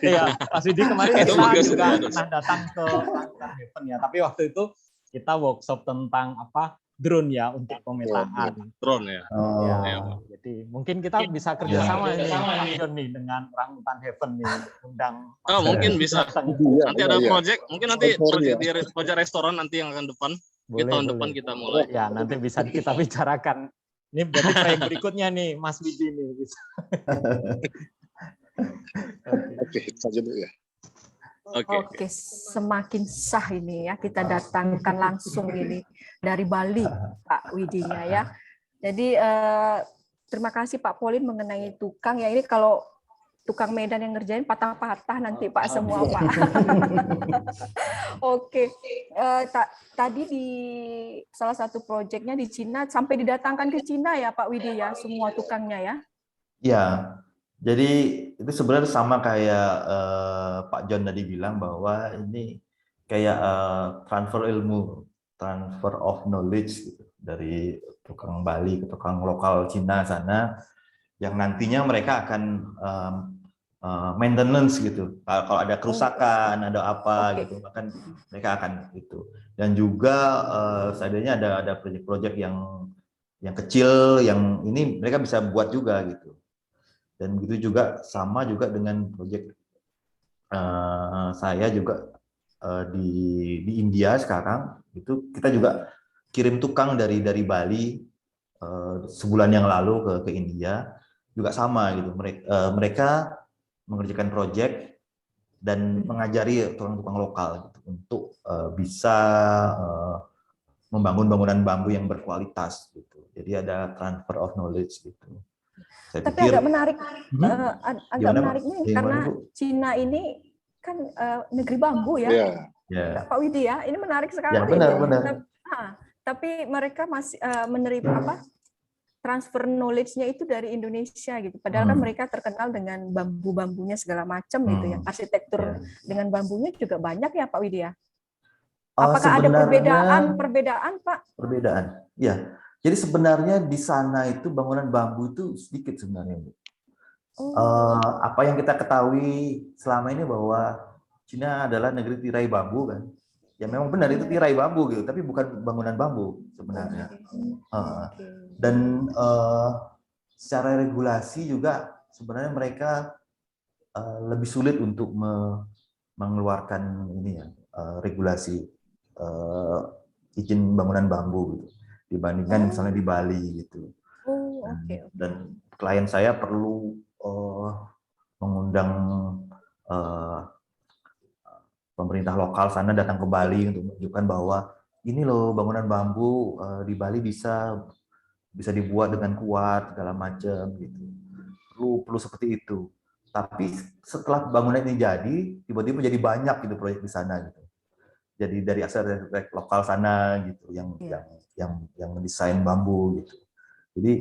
Speaker 4: Iya, Mas Widi kemarin
Speaker 5: Itu
Speaker 4: kita
Speaker 5: bagus,
Speaker 4: juga
Speaker 5: itu bagus.
Speaker 4: pernah datang ke Orangutan Heaven ya, tapi waktu itu kita workshop tentang apa drone ya untuk pemetaan.
Speaker 5: Drone ya.
Speaker 2: Oh,
Speaker 4: Ya,
Speaker 5: Iya, Pak.
Speaker 4: jadi mungkin kita bisa kerjasama ini Pak John nih dengan Orangutan Heaven nih, undang.
Speaker 5: Oh, mungkin bisa.
Speaker 4: datang.
Speaker 3: Iya,
Speaker 5: Nanti
Speaker 3: iya,
Speaker 5: ada
Speaker 3: iya.
Speaker 5: project, mungkin nanti
Speaker 3: Euforia.
Speaker 5: project restoran nanti yang akan depan. Di
Speaker 4: Boleh,
Speaker 5: tahun
Speaker 4: boleh.
Speaker 5: depan kita mulai.
Speaker 4: Ya, nanti bisa kita bicarakan. Ini berarti proyek berikutnya nih, Mas Widi nih. Bisa.
Speaker 3: Oke, saja dulu ya.
Speaker 5: Oke.
Speaker 1: Oke, semakin sah ini ya, kita datangkan langsung ini dari Bali, Pak Widinya ya. Jadi terima kasih Pak Polin mengenai tukang ya. Ini kalau tukang Medan yang ngerjain patah-patah nanti Pak semua Pak. Oke, tadi di salah satu proyeknya di Cina sampai didatangkan ke Cina ya Pak Widi ya, semua tukangnya ya.
Speaker 2: ya. Jadi itu sebenarnya sama kayak Pak John tadi bilang bahwa ini kayak transfer ilmu, transfer of knowledge gitu, dari tukang Bali ke tukang lokal Cina sana, yang nantinya mereka akan maintenance gitu. Kalau ada kerusakan, ada apa gitu, bahkan mereka akan itu. Dan juga seandainya ada proyek-proyek yang kecil, yang ini mereka bisa buat juga gitu. Dan begitu juga sama juga dengan proyek saya juga di India sekarang, itu kita juga kirim tukang dari Bali sebulan yang lalu ke India, juga sama gitu. Mereka mengerjakan proyek dan mengajari tukang-tukang lokal gitu, untuk bisa membangun bangunan bambu yang berkualitas gitu. Jadi ada transfer of knowledge gitu. Saya
Speaker 1: Tapi agak menarik, agak
Speaker 2: Gimana, Pak?
Speaker 1: menariknya
Speaker 2: Gimana,
Speaker 1: karena
Speaker 2: Bu?
Speaker 1: Cina ini kan negeri bambu ya,
Speaker 2: Ya.
Speaker 1: Pak Widi ya. Ini menarik sekali.
Speaker 2: Ya, benar.
Speaker 1: Tapi mereka masih menerima apa? Transfer knowledge-nya itu dari Indonesia gitu. Padahal kan mereka terkenal dengan bambu-bambunya segala macam gitu ya. Arsitektur dengan bambunya juga banyak ya Pak Widi ya. Apakah ada perbedaan Pak?
Speaker 2: Perbedaan, ya. Jadi sebenarnya di sana itu bangunan bambu itu sedikit sebenarnya, Bu. Apa yang kita ketahui selama ini bahwa Cina adalah negeri tirai bambu kan. Ya memang benar itu tirai bambu gitu, tapi bukan bangunan bambu sebenarnya. Dan secara regulasi juga sebenarnya mereka lebih sulit untuk mengeluarkan ini ya, regulasi izin bangunan bambu gitu, dibandingkan misalnya di Bali gitu. Dan klien saya perlu mengundang pemerintah lokal sana datang ke Bali untuk menunjukkan bahwa ini loh bangunan bambu di Bali bisa dibuat dengan kuat segala macam gitu. Perlu seperti itu. Tapi setelah bangunan ini jadi, tiba-tiba jadi banyak gitu proyek di sana gitu. Jadi dari arsitek lokal sana gitu yang mendesain bambu gitu. Jadi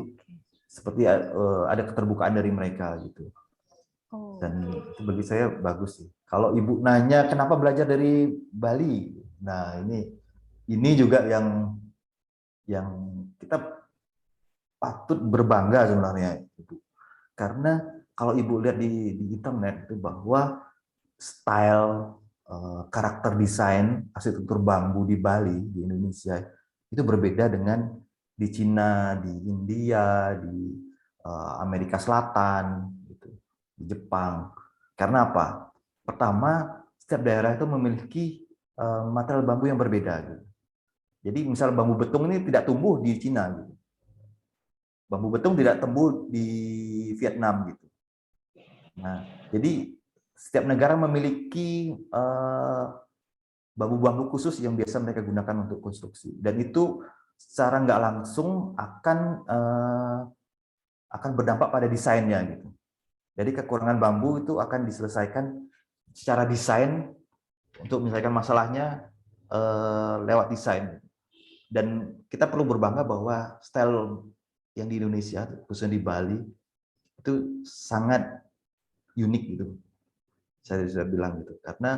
Speaker 2: seperti ada keterbukaan dari mereka gitu. Dan itu bagi saya bagus sih. Kalau Ibu nanya kenapa belajar dari Bali, nah ini juga yang kita patut berbangga sebenarnya, Ibu. Karena kalau Ibu lihat di internet itu bahwa style karakter desain arsitektur bambu di Bali, di Indonesia itu berbeda dengan di Cina, di India, di Amerika Selatan, gitu, di Jepang. Karena apa? Pertama, setiap daerah itu memiliki material bambu yang berbeda. Gitu. Jadi misal bambu betung ini tidak tumbuh di Cina, gitu. Bambu betung tidak tumbuh di Vietnam, gitu. Nah, jadi setiap negara memiliki bambu-bambu khusus yang biasa mereka gunakan untuk konstruksi, dan itu secara nggak langsung akan berdampak pada desainnya gitu. Jadi kekurangan bambu itu akan diselesaikan secara desain untuk menyelesaikan masalahnya lewat desain. Dan kita perlu berbangga bahwa style yang di Indonesia, khususnya di Bali, itu sangat unik gitu. Saya sudah bilang gitu. Karena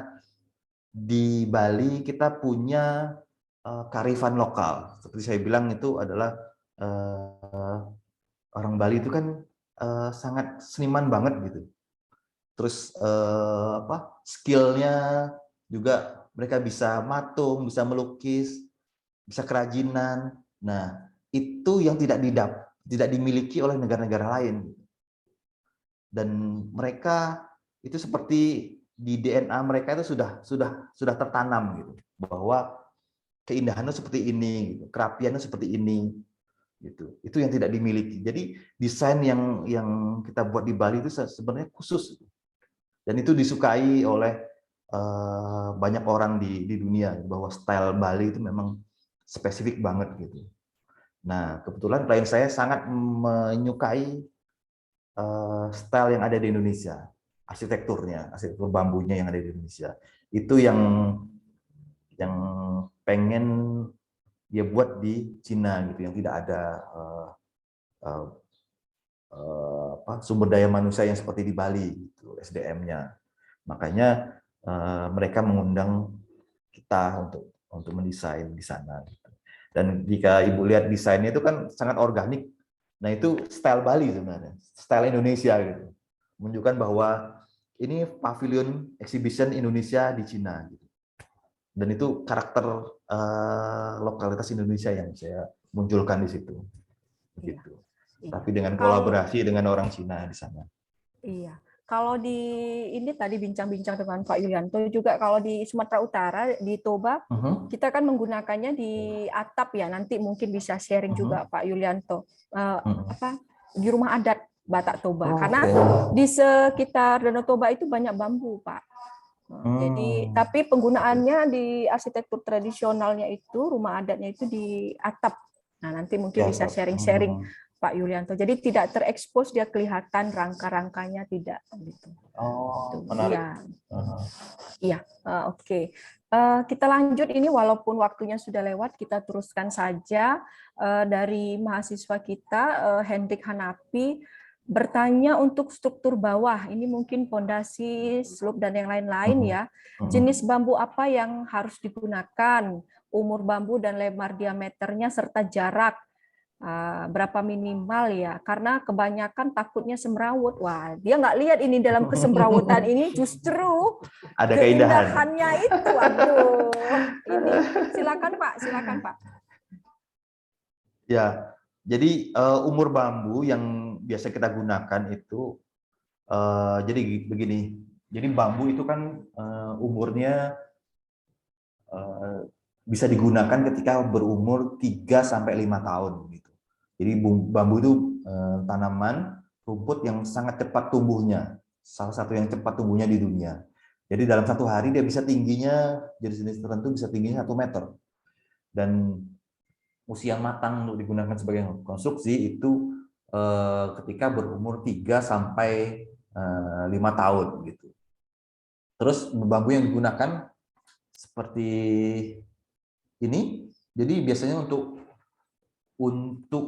Speaker 2: di Bali kita punya kearifan lokal. Seperti saya bilang itu adalah orang Bali itu kan sangat seniman banget gitu. terus skillnya juga mereka bisa matung, bisa melukis, bisa kerajinan. Nah, itu yang tidak dimiliki oleh negara-negara lain. Dan mereka itu seperti di DNA mereka itu sudah tertanam gitu, bahwa keindahannya seperti ini, gitu, kerapiannya seperti ini, gitu. Itu yang tidak dimiliki. Jadi desain yang kita buat di Bali itu sebenarnya khusus, dan itu disukai oleh banyak orang di dunia, bahwa style Bali itu memang spesifik banget gitu. Nah, kebetulan klien saya sangat menyukai style yang ada di Indonesia, arsitektur bambunya yang ada di Indonesia. Itu yang pengen dia buat di Cina gitu, yang tidak ada sumber daya manusia yang seperti di Bali gitu, SDM-nya. Makanya mereka mengundang kita untuk mendesain di sana gitu. Dan jika Ibu lihat desainnya itu kan sangat organik. Nah, itu style Bali sebenarnya, style Indonesia gitu. Menunjukkan bahwa ini pavilion exhibition Indonesia di Cina gitu. Dan itu karakter lokalitas Indonesia yang saya munculkan di situ. Begitu.
Speaker 1: Iya.
Speaker 2: Tapi dengan kolaborasi dengan orang Cina di sana.
Speaker 1: Iya. Kalau di ini tadi bincang-bincang dengan Pak Yulianto juga, kalau di Sumatera Utara di Toba kita kan menggunakannya di atap ya. Nanti mungkin bisa sharing juga Pak Yulianto di rumah adat Batak Toba, karena di sekitar Danau Toba itu banyak bambu, Pak. Jadi tapi penggunaannya di arsitektur tradisionalnya itu, rumah adatnya itu di atap. Nah, nanti mungkin bisa sharing-sharing Pak Yulianto. Jadi tidak terekspos, dia kelihatan rangka-rangkanya tidak gitu.
Speaker 2: Oh, menarik.
Speaker 1: Iya, oke. Kita lanjut ini, walaupun waktunya sudah lewat, kita teruskan saja. Dari mahasiswa kita, Hendrik Hanapi, bertanya untuk struktur bawah. Ini mungkin pondasi, slope, dan yang lain-lain ya. Jenis bambu apa yang harus digunakan, umur bambu dan lebar diameternya, serta jarak berapa minimal ya, karena kebanyakan takutnya semrawut. Wah, dia nggak lihat ini dalam kesemrawutan ini justru
Speaker 2: ada
Speaker 1: keindahannya itu. Aduh, ini silakan Pak.
Speaker 2: Ya, jadi umur bambu yang biasa kita gunakan itu jadi begini. Jadi bambu itu kan umurnya bisa digunakan ketika berumur 3-5 tahun gitu. Jadi bambu itu tanaman rumput yang sangat cepat tumbuhnya, salah satu yang cepat tumbuhnya di dunia. Jadi dalam 1 hari dia bisa tingginya, jenis-jenis tertentu bisa tingginya 1 meter. Dan usia matang untuk digunakan sebagai konstruksi itu ketika berumur 3-5 tahun gitu. Terus bambu yang digunakan seperti ini. Jadi biasanya untuk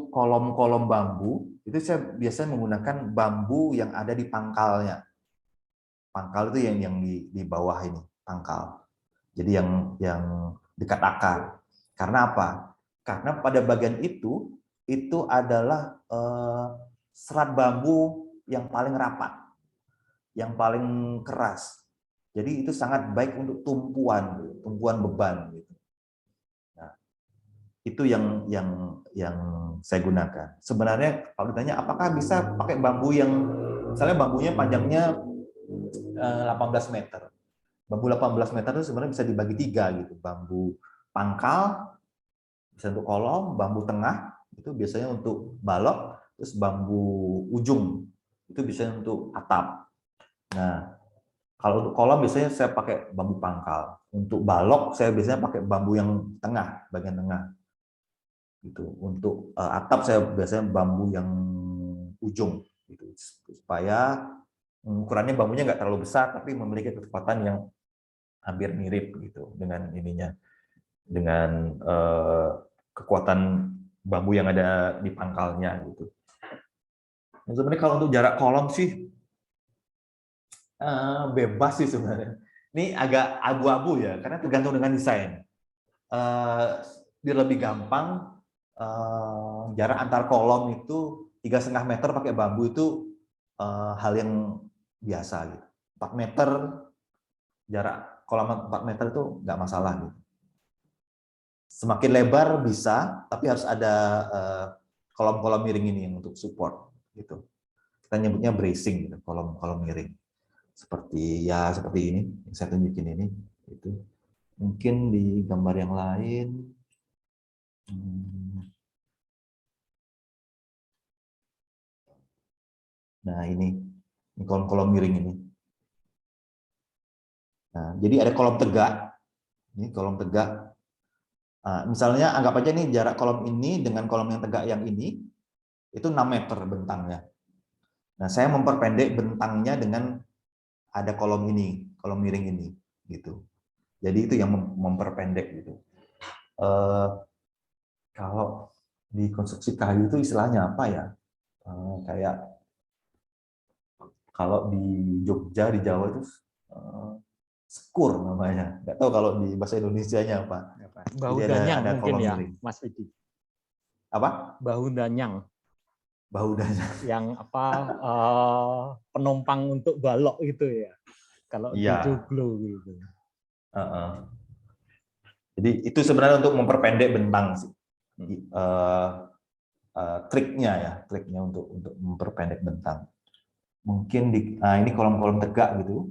Speaker 2: kolom-kolom bambu itu saya biasanya menggunakan bambu yang ada di pangkalnya. Pangkal itu yang di bawah ini, pangkal. Jadi yang dekat akar. Karena apa? Karena pada bagian itu adalah serat bambu yang paling rapat, yang paling keras. Jadi itu sangat baik untuk tumpuan beban. Gitu. Nah, itu yang saya gunakan. Sebenarnya kalau ditanya apakah bisa pakai bambu yang, misalnya bambunya panjangnya 18 meter. Bambu 18 meter itu sebenarnya bisa dibagi 3 gitu. Bambu pangkal bisa untuk kolom, bambu tengah itu biasanya untuk balok, terus bambu ujung itu biasanya untuk atap. Nah, kalau untuk kolom biasanya saya pakai bambu pangkal. Untuk balok saya biasanya pakai bambu yang tengah, bagian tengah. Gitu. Untuk atap saya biasanya bambu yang ujung gitu. Supaya ukurannya bambunya nggak terlalu besar tapi memiliki kecepatan yang hampir mirip gitu dengan ininya. Dengan kekuatan bambu yang ada di pangkalnya gitu. Nah, sebenarnya kalau untuk jarak kolom sih bebas sih sebenarnya. Ini agak abu-abu ya, karena tergantung dengan desain. Biar lebih gampang, jarak antar kolom itu 3,5 meter pakai bambu itu hal yang biasa gitu. 4 meter, jarak kolam 4 meter itu nggak masalah gitu. Semakin lebar bisa, tapi harus ada kolom-kolom miring ini untuk support gitu. Kita nyebutnya bracing gitu, kolom miring. Seperti ini yang saya tunjukin ini itu. Mungkin di gambar yang lain. Nah, ini kolom-kolom miring ini. Nah, jadi ada kolom tegak. Ini kolom tegak. Nah, misalnya anggap aja nih jarak kolom ini dengan kolom yang tegak yang ini itu 6 meter bentangnya. Nah, saya memperpendek bentangnya dengan ada kolom ini, kolom miring ini gitu. Jadi itu yang memperpendek gitu. Kalau di konstruksi kayu itu istilahnya apa ya? Kayak kalau di Jogja, di Jawa itu sekur namanya. Nggak tahu kalau di bahasa Indonesianya apa.
Speaker 4: Bahu
Speaker 2: Jadi
Speaker 4: danyang
Speaker 2: ada
Speaker 4: mungkin
Speaker 2: kolom
Speaker 4: ya,
Speaker 2: miring.
Speaker 4: Mas Widi.
Speaker 2: Apa?
Speaker 4: Bahu danyang.
Speaker 2: Bahu danyang.
Speaker 4: Yang apa penumpang untuk balok gitu ya. Kalau di
Speaker 2: Iya.
Speaker 4: joglo gitu.
Speaker 2: Jadi itu sebenarnya untuk memperpendek bentang sih. Triknya untuk memperpendek bentang. Mungkin ini kolom-kolom tegak gitu.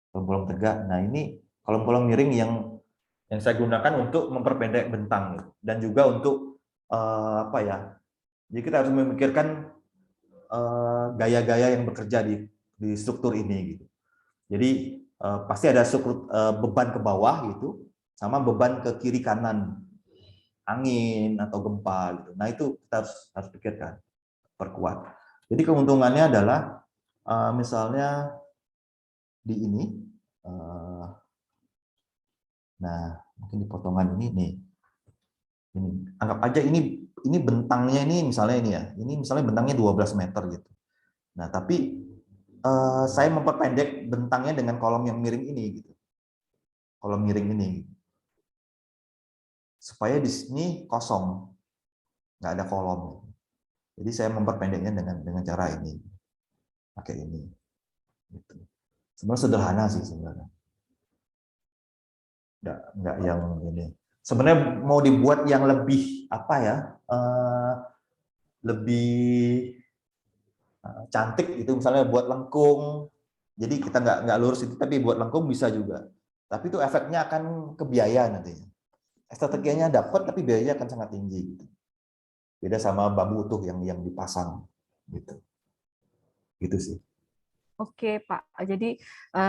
Speaker 2: Kolom-kolom tegak. Nah, ini kolom-kolom miring yang saya gunakan untuk memperpendek bentang gitu. Dan juga untuk apa ya? Jadi kita harus memikirkan gaya-gaya yang bekerja di struktur ini gitu. Jadi pasti ada struktur beban ke bawah gitu, sama beban ke kiri kanan, angin atau gempa gitu. Nah itu kita harus pikirkan, perkuat. Jadi keuntungannya adalah misalnya di ini, nah mungkin di potongan ini nih, ini anggap aja ini bentangnya ini misalnya ini ya, ini misalnya bentangnya 12 meter gitu. Nah tapi saya memperpendek bentangnya dengan kolom yang miring ini gitu, kolom miring ini. Supaya di sini kosong, nggak ada kolom. Jadi saya memperpendeknya dengan cara ini, pakai ini. Gitu. Sebenarnya sederhana sih sebenarnya, nggak yang ini. Sebenarnya mau dibuat yang lebih apa ya, lebih cantik gitu, misalnya buat lengkung. Jadi kita nggak lurus itu, tapi buat lengkung bisa juga. Tapi itu efeknya akan ke biaya nantinya. Estetikanya dapat, tapi biayanya akan sangat tinggi. Gitu. Beda sama bambu utuh yang dipasang gitu. Gitu sih.
Speaker 1: Oke, Pak. Jadi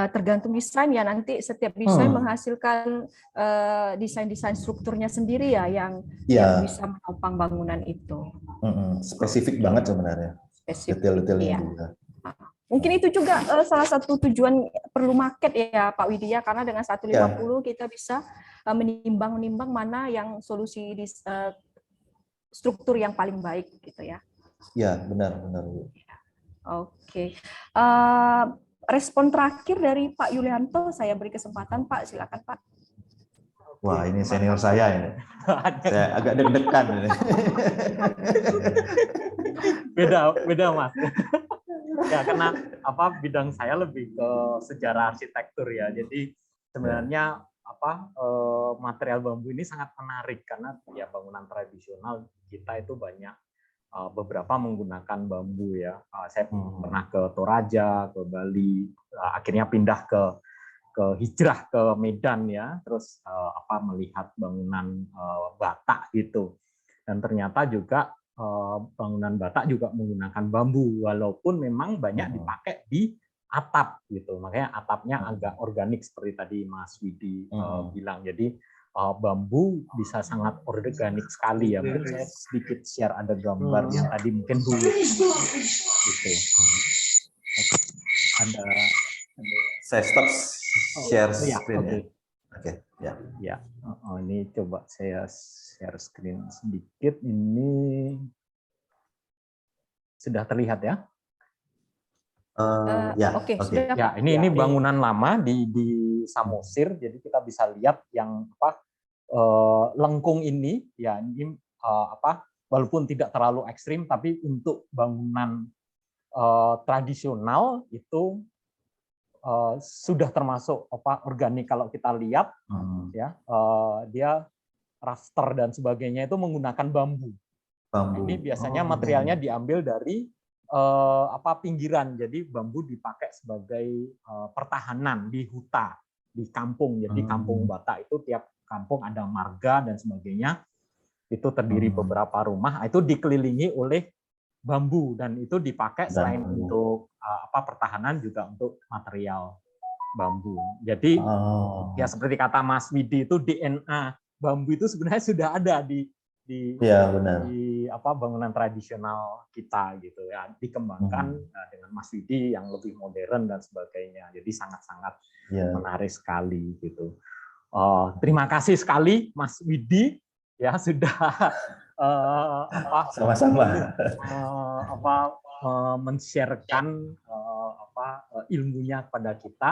Speaker 1: tergantung desain ya, nanti setiap desain menghasilkan desain-desain strukturnya sendiri ya yang bisa menopang bangunan itu.
Speaker 2: Spesifik banget sebenarnya. Detail-detailnya
Speaker 1: iya.
Speaker 2: juga.
Speaker 1: Mungkin itu juga salah satu tujuan perlu market ya Pak Widya, karena dengan 150 kita bisa menimbang mana yang solusi struktur yang paling baik gitu ya.
Speaker 2: Iya, benar.
Speaker 1: Oke. Respon terakhir dari Pak Yulianto, saya beri kesempatan Pak, silakan Pak.
Speaker 2: Wah, ini senior saya ini. Saya agak deg-degan ini.
Speaker 4: Beda Mas. Ya karena bidang saya lebih ke sejarah arsitektur ya. Jadi sebenarnya material bambu ini sangat menarik karena ya bangunan tradisional kita itu banyak beberapa menggunakan bambu ya. Saya pernah ke Toraja, ke Bali, akhirnya pindah ke hijrah ke Medan ya, terus melihat bangunan Batak gitu. Dan ternyata juga bangunan Batak juga menggunakan bambu walaupun memang banyak dipakai di atap gitu. Makanya atapnya agak organik seperti tadi Mas Widi bilang. Jadi bambu bisa sangat organik sekali ya. Mungkin saya sedikit share ada gambar yang tadi mungkin dulu gitu. Ada
Speaker 2: saya stop share screen. Oke, ya.
Speaker 4: Ya. Ini coba saya share screen sedikit. Ini sudah terlihat ya?
Speaker 1: Oke.
Speaker 4: Ya, ini bangunan lama di Samosir. Jadi kita bisa lihat yang lengkung ini. Ya, ini walaupun tidak terlalu ekstrim, tapi untuk bangunan tradisional itu sudah termasuk organik kalau kita lihat ya, dia raster dan sebagainya itu menggunakan bambu.
Speaker 2: Bambu.
Speaker 4: Ini biasanya materialnya diambil dari pinggiran, jadi bambu dipakai sebagai pertahanan di huta, di kampung. Jadi kampung Batak itu tiap kampung ada marga dan sebagainya, itu terdiri beberapa rumah, itu dikelilingi oleh bambu dan itu dipakai selain untuk pertahanan juga untuk material bambu. Jadi ya seperti kata Mas Widi itu DNA bambu itu sebenarnya sudah ada di bangunan tradisional kita gitu ya, dikembangkan dengan Mas Widi yang lebih modern dan sebagainya. Jadi sangat-sangat menarik sekali gitu. Terima kasih sekali Mas Widi ya sudah
Speaker 2: sama-sama
Speaker 4: men-sharekan ilmunya kepada kita.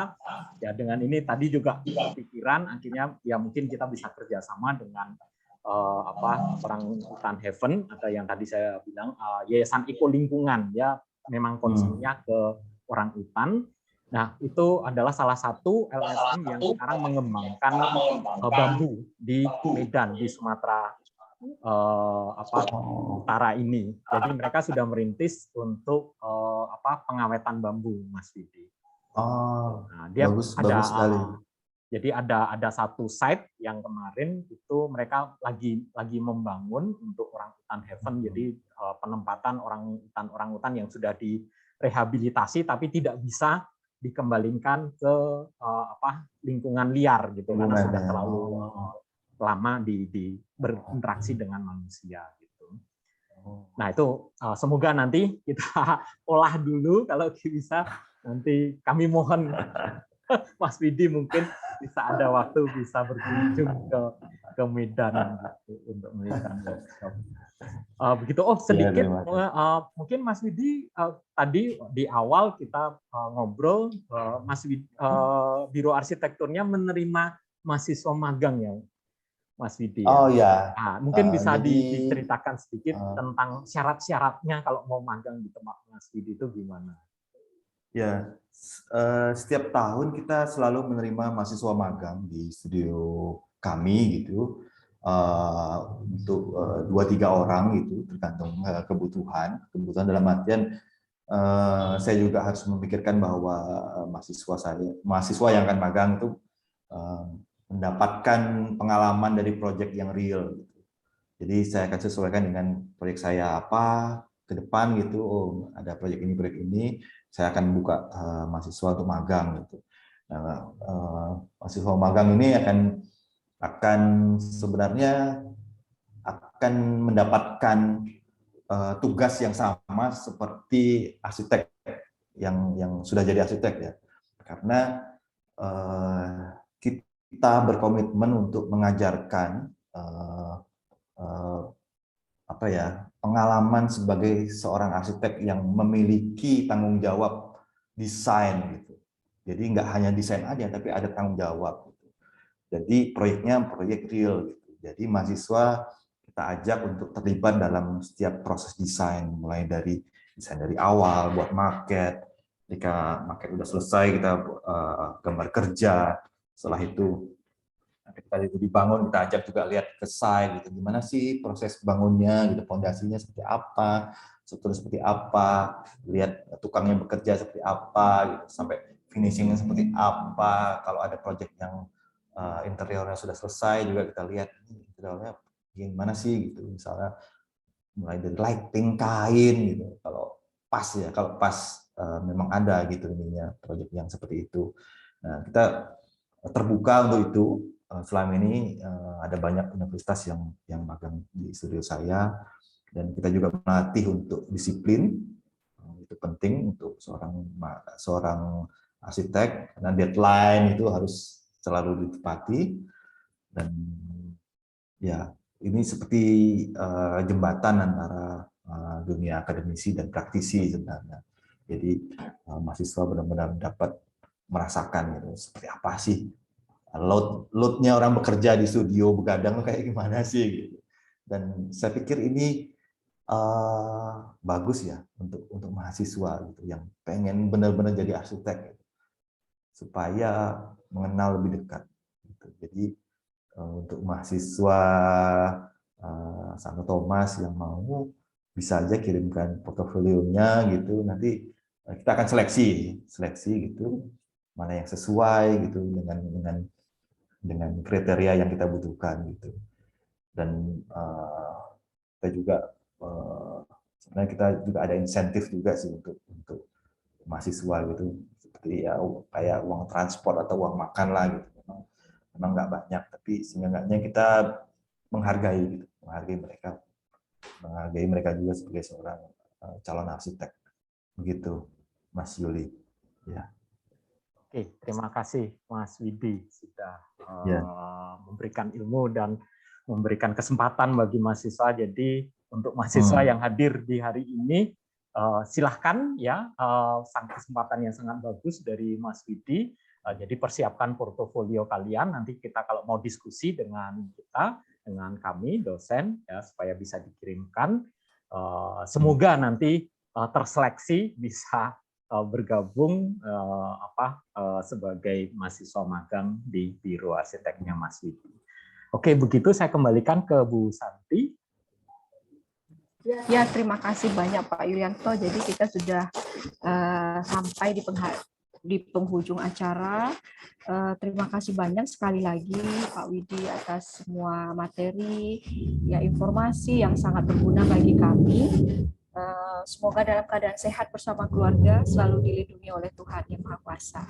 Speaker 4: Ya dengan ini tadi juga pikiran akhirnya ya mungkin kita bisa kerjasama dengan orang hutan Heaven atau yang tadi saya bilang Yayasan Eko Lingkungan ya, memang concern-nya ke orang hutan. Nah, itu adalah salah satu LSM yang sekarang mengembangkan bambu di Medan, di Sumatera utara ini. Jadi mereka sudah merintis untuk pengawetan bambu, Mas Widi. Nah, dia
Speaker 2: bagus sekali.
Speaker 4: Jadi ada satu site yang kemarin itu mereka lagi membangun untuk orang hutan Heaven. Jadi penempatan orang hutan yang sudah direhabilitasi tapi tidak bisa dikembalikan ke lingkungan liar gitu karena sudah terlalu lama berinteraksi dengan manusia gitu. Nah itu semoga nanti kita olah dulu kalau bisa, nanti kami mohon Mas Widi mungkin bisa ada waktu bisa berkunjung ke Medan gitu, untuk melihat workshop. Begitu. Sedikit mungkin Mas Widi tadi di awal kita ngobrol Mas Widi, Biro Arsitekturnya menerima mahasiswa magang ya Mas Widi.
Speaker 2: Ya.
Speaker 4: Mungkin bisa diceritakan sedikit tentang syarat-syaratnya kalau mau magang di tempat Mas Widi itu gimana?
Speaker 2: Ya, setiap tahun kita selalu menerima mahasiswa magang di studio kami gitu, untuk 2-3 orang gitu, tergantung kebutuhan dalam artian saya juga harus memikirkan bahwa mahasiswa yang akan magang itu mendapatkan pengalaman dari proyek yang real gitu. Jadi saya akan sesuaikan dengan proyek saya apa ke depan gitu. Ada proyek ini, saya akan buka mahasiswa untuk magang gitu. Nah, mahasiswa magang ini akan sebenarnya akan mendapatkan tugas yang sama seperti arsitek yang sudah jadi arsitek ya. Karena kita berkomitmen untuk mengajarkan pengalaman sebagai seorang arsitek yang memiliki tanggung jawab desain gitu. Jadi nggak hanya desain aja, tapi ada tanggung jawab. Gitu. Jadi proyeknya proyek real. Gitu. Jadi mahasiswa kita ajak untuk terlibat dalam setiap proses desain, mulai dari desain dari awal, buat maket. Ketika maket udah selesai, kita gambar kerja. Setelah itu ketika itu dibangun, kita ajak juga lihat ke site gitu, gimana sih proses bangunnya gitu, fondasinya seperti apa, strukturnya seperti apa, lihat tukangnya bekerja seperti apa gitu, sampai finishingnya seperti apa. Kalau ada project yang interiornya sudah selesai juga kita lihat interiornya gimana sih gitu, misalnya mulai dari lighting, kain gitu, kalau pas memang ada gitu ininya project yang seperti itu. Nah, kita terbuka untuk itu. Selama ini ada banyak universitas yang magang di studio saya, dan kita juga melatih untuk disiplin. Itu penting untuk seorang arsitek, karena deadline itu harus selalu ditepati. Dan ya ini seperti jembatan antara dunia akademisi dan praktisi sebenarnya. Jadi mahasiswa benar-benar dapat merasakan gitu, seperti apa sih load-nya orang bekerja di studio begadang kayak gimana sih gitu. Dan saya pikir ini bagus ya untuk mahasiswa gitu yang pengen benar-benar jadi arsitek gitu. supaya mengenal lebih dekat. Gitu. Jadi untuk mahasiswa Santo Thomas yang mau bisa aja kirimkan portofolionya gitu. Nanti kita akan seleksi gitu, mana yang sesuai gitu dengan kriteria yang kita butuhkan gitu. Dan kita juga sebenarnya kita juga ada insentif juga sih untuk mahasiswa gitu, seperti ya kayak uang transport atau uang makan lah gitu. Memang nggak banyak, tapi seenggaknya kita menghargai mereka juga sebagai seorang calon arsitek, begitu Mas Yuli. Ya.
Speaker 4: Oke, terima kasih Mas Widi sudah
Speaker 2: Ya.
Speaker 4: memberikan ilmu dan memberikan kesempatan bagi mahasiswa. Jadi untuk mahasiswa yang hadir di hari ini, silahkan ya, kesempatan yang sangat bagus dari Mas Widi. Jadi persiapkan portofolio kalian. Nanti kita kalau mau diskusi dengan kami dosen ya, supaya bisa dikirimkan. Semoga nanti terseleksi bisa bergabung sebagai mahasiswa magang di Biro Arsiteknya Mas Widi. Oke, begitu saya kembalikan ke Bu Santi.
Speaker 1: Ya, terima kasih banyak Pak Yulianto. Jadi kita sudah sampai di penghujung acara. Terima kasih banyak sekali lagi Pak Widi atas semua materi, ya informasi yang sangat berguna bagi kami. Semoga dalam keadaan sehat bersama keluarga, selalu dilindungi oleh Tuhan Yang Maha Kuasa.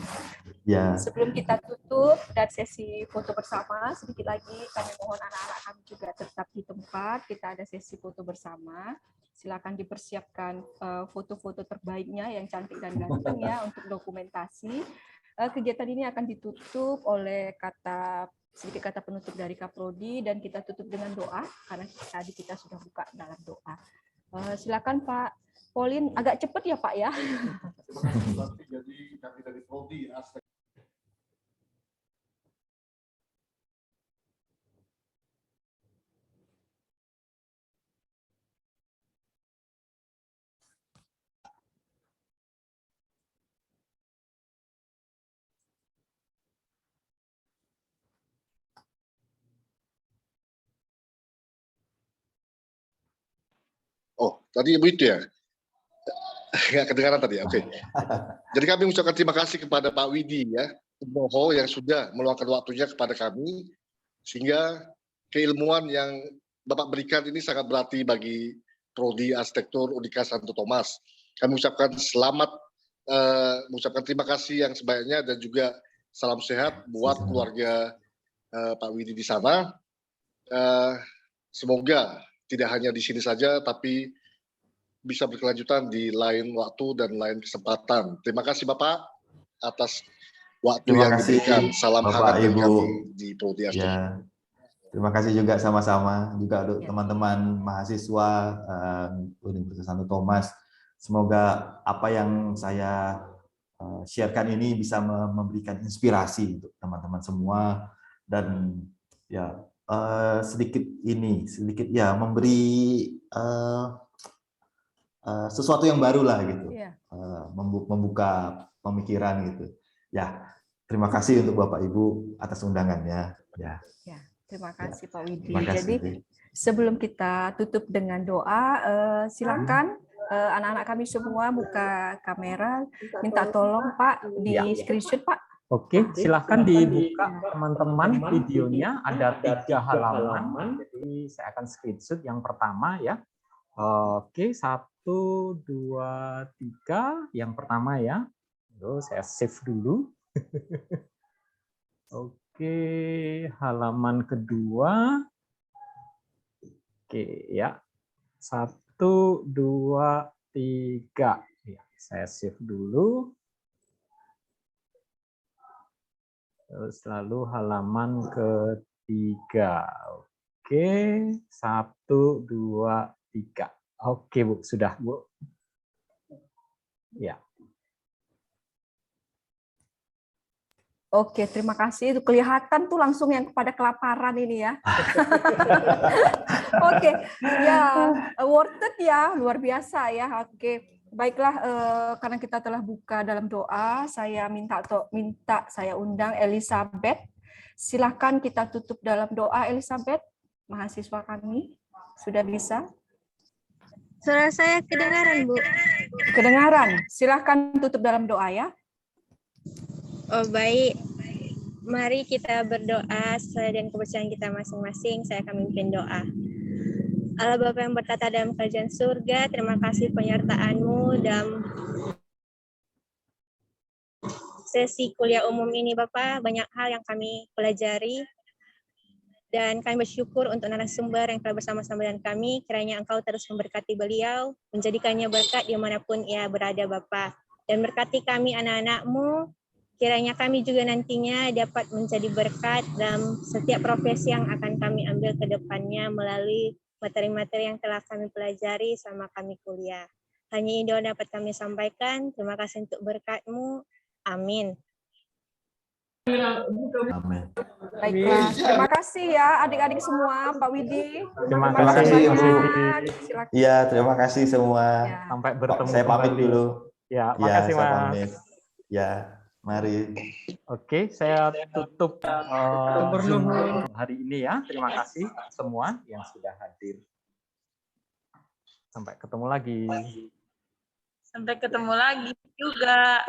Speaker 2: Ya.
Speaker 1: Sebelum kita tutup dan sesi foto bersama, sedikit lagi kami mohon anak-anak kami juga tetap di tempat. Kita ada sesi foto bersama. Silakan dipersiapkan foto-foto terbaiknya yang cantik dan ganteng ya untuk dokumentasi. Kegiatan ini akan ditutup oleh sedikit kata penutup dari Kaprodi, dan kita tutup dengan doa karena tadi kita sudah buka dalam doa. Silakan Pak Pauline, agak cepat ya Pak ya.
Speaker 3: Oh, tadi begitu ya? Nggak kedengaran tadi ya? Oke. Jadi kami mengucapkan terima kasih kepada Pak Widi ya, Boho yang sudah meluangkan waktunya kepada kami, sehingga keilmuan yang Bapak berikan ini sangat berarti bagi Prodi Arsitektur Unika Santo Thomas. Kami mengucapkan terima kasih yang sebanyak-banyaknya dan juga salam sehat buat keluarga Pak Widi di sana. Semoga tidak hanya di sini saja, tapi bisa berkelanjutan di lain waktu dan lain kesempatan. Terima kasih Bapak atas waktu yang diberikan. Salam hangat dari kami di Prodi Arsitektur.
Speaker 2: Ya. Terima kasih juga sama-sama juga untuk teman-teman mahasiswa Universitas Santo Thomas. Semoga apa yang saya sharekan ini bisa memberikan inspirasi untuk teman-teman semua, dan ya sedikit ya memberi sesuatu yang baru lah gitu, membuka pemikiran gitu. Ya, terima kasih untuk Bapak Ibu atas undangannya. Ya.
Speaker 1: Terima kasih Pak Widi. Jadi sebelum kita tutup dengan doa, silakan anak-anak kami semua buka kamera, minta tolong Pak di screenshot Pak.
Speaker 4: Oke, silahkan dibuka teman-teman videonya, ada 3 halaman. Jadi saya akan screenshot yang pertama ya. Oke, 1, 2, 3. Yang pertama ya. Terus saya save dulu. Oke, halaman kedua. Oke ya. 1, 2, 3. Ya, saya save dulu. Terus lalu halaman ketiga. Oke, 1, 2, 3. Oke Bu, sudah Bu. Ya.
Speaker 1: Oke, terima kasih. Itu kelihatan tuh langsung yang pada kelaparan ini ya. Oke, ya worth it ya, luar biasa ya. Oke, Baiklah, karena kita telah buka dalam doa, saya minta saya undang Elizabeth. Silakan kita tutup dalam doa, Elizabeth, mahasiswa kami. Sudah bisa?
Speaker 6: Suara saya kedengaran, Bu.
Speaker 1: Kedengaran. Silakan tutup dalam doa ya.
Speaker 6: Oh, baik. Mari kita berdoa sesuai dengan kepercayaan kita masing-masing. Saya akan memimpin doa. Allah Bapa yang bertata dalam kerajaan surga, terima kasih penyertaan-Mu dalam sesi kuliah umum ini, Bapak. Banyak hal yang kami pelajari. Dan kami bersyukur untuk narasumber yang telah bersama-sama dengan kami. Kiranya Engkau terus memberkati beliau, menjadikannya berkat dimanapun ia berada, Bapa. Dan berkati kami anak-anak-Mu, kiranya kami juga nantinya dapat menjadi berkat dalam setiap profesi yang akan kami ambil ke depannya melalui materi-materi yang telah kami pelajari sama kami kuliah. Hanya ini doa dapat kami sampaikan. Terima kasih untuk berkat-Mu. Amin.
Speaker 2: Amin.
Speaker 1: Baiklah, terima kasih ya adik-adik semua, Pak Widi.
Speaker 4: Terima
Speaker 2: kasih,
Speaker 1: banyak.
Speaker 2: Ibu.
Speaker 1: Silakan.
Speaker 2: Iya, terima kasih semua.
Speaker 1: Ya.
Speaker 4: Sampai bertemu
Speaker 2: Saya pamit
Speaker 4: kembali.
Speaker 2: dulu.
Speaker 4: Ya,
Speaker 2: Ya,
Speaker 4: makasih
Speaker 2: saya
Speaker 4: Mas.
Speaker 2: pamit. Ya, mari.
Speaker 4: Oke, saya tutup Zoom hari ini ya. Terima kasih semua yang sudah hadir. Sampai ketemu lagi.
Speaker 7: Sampai ketemu lagi juga.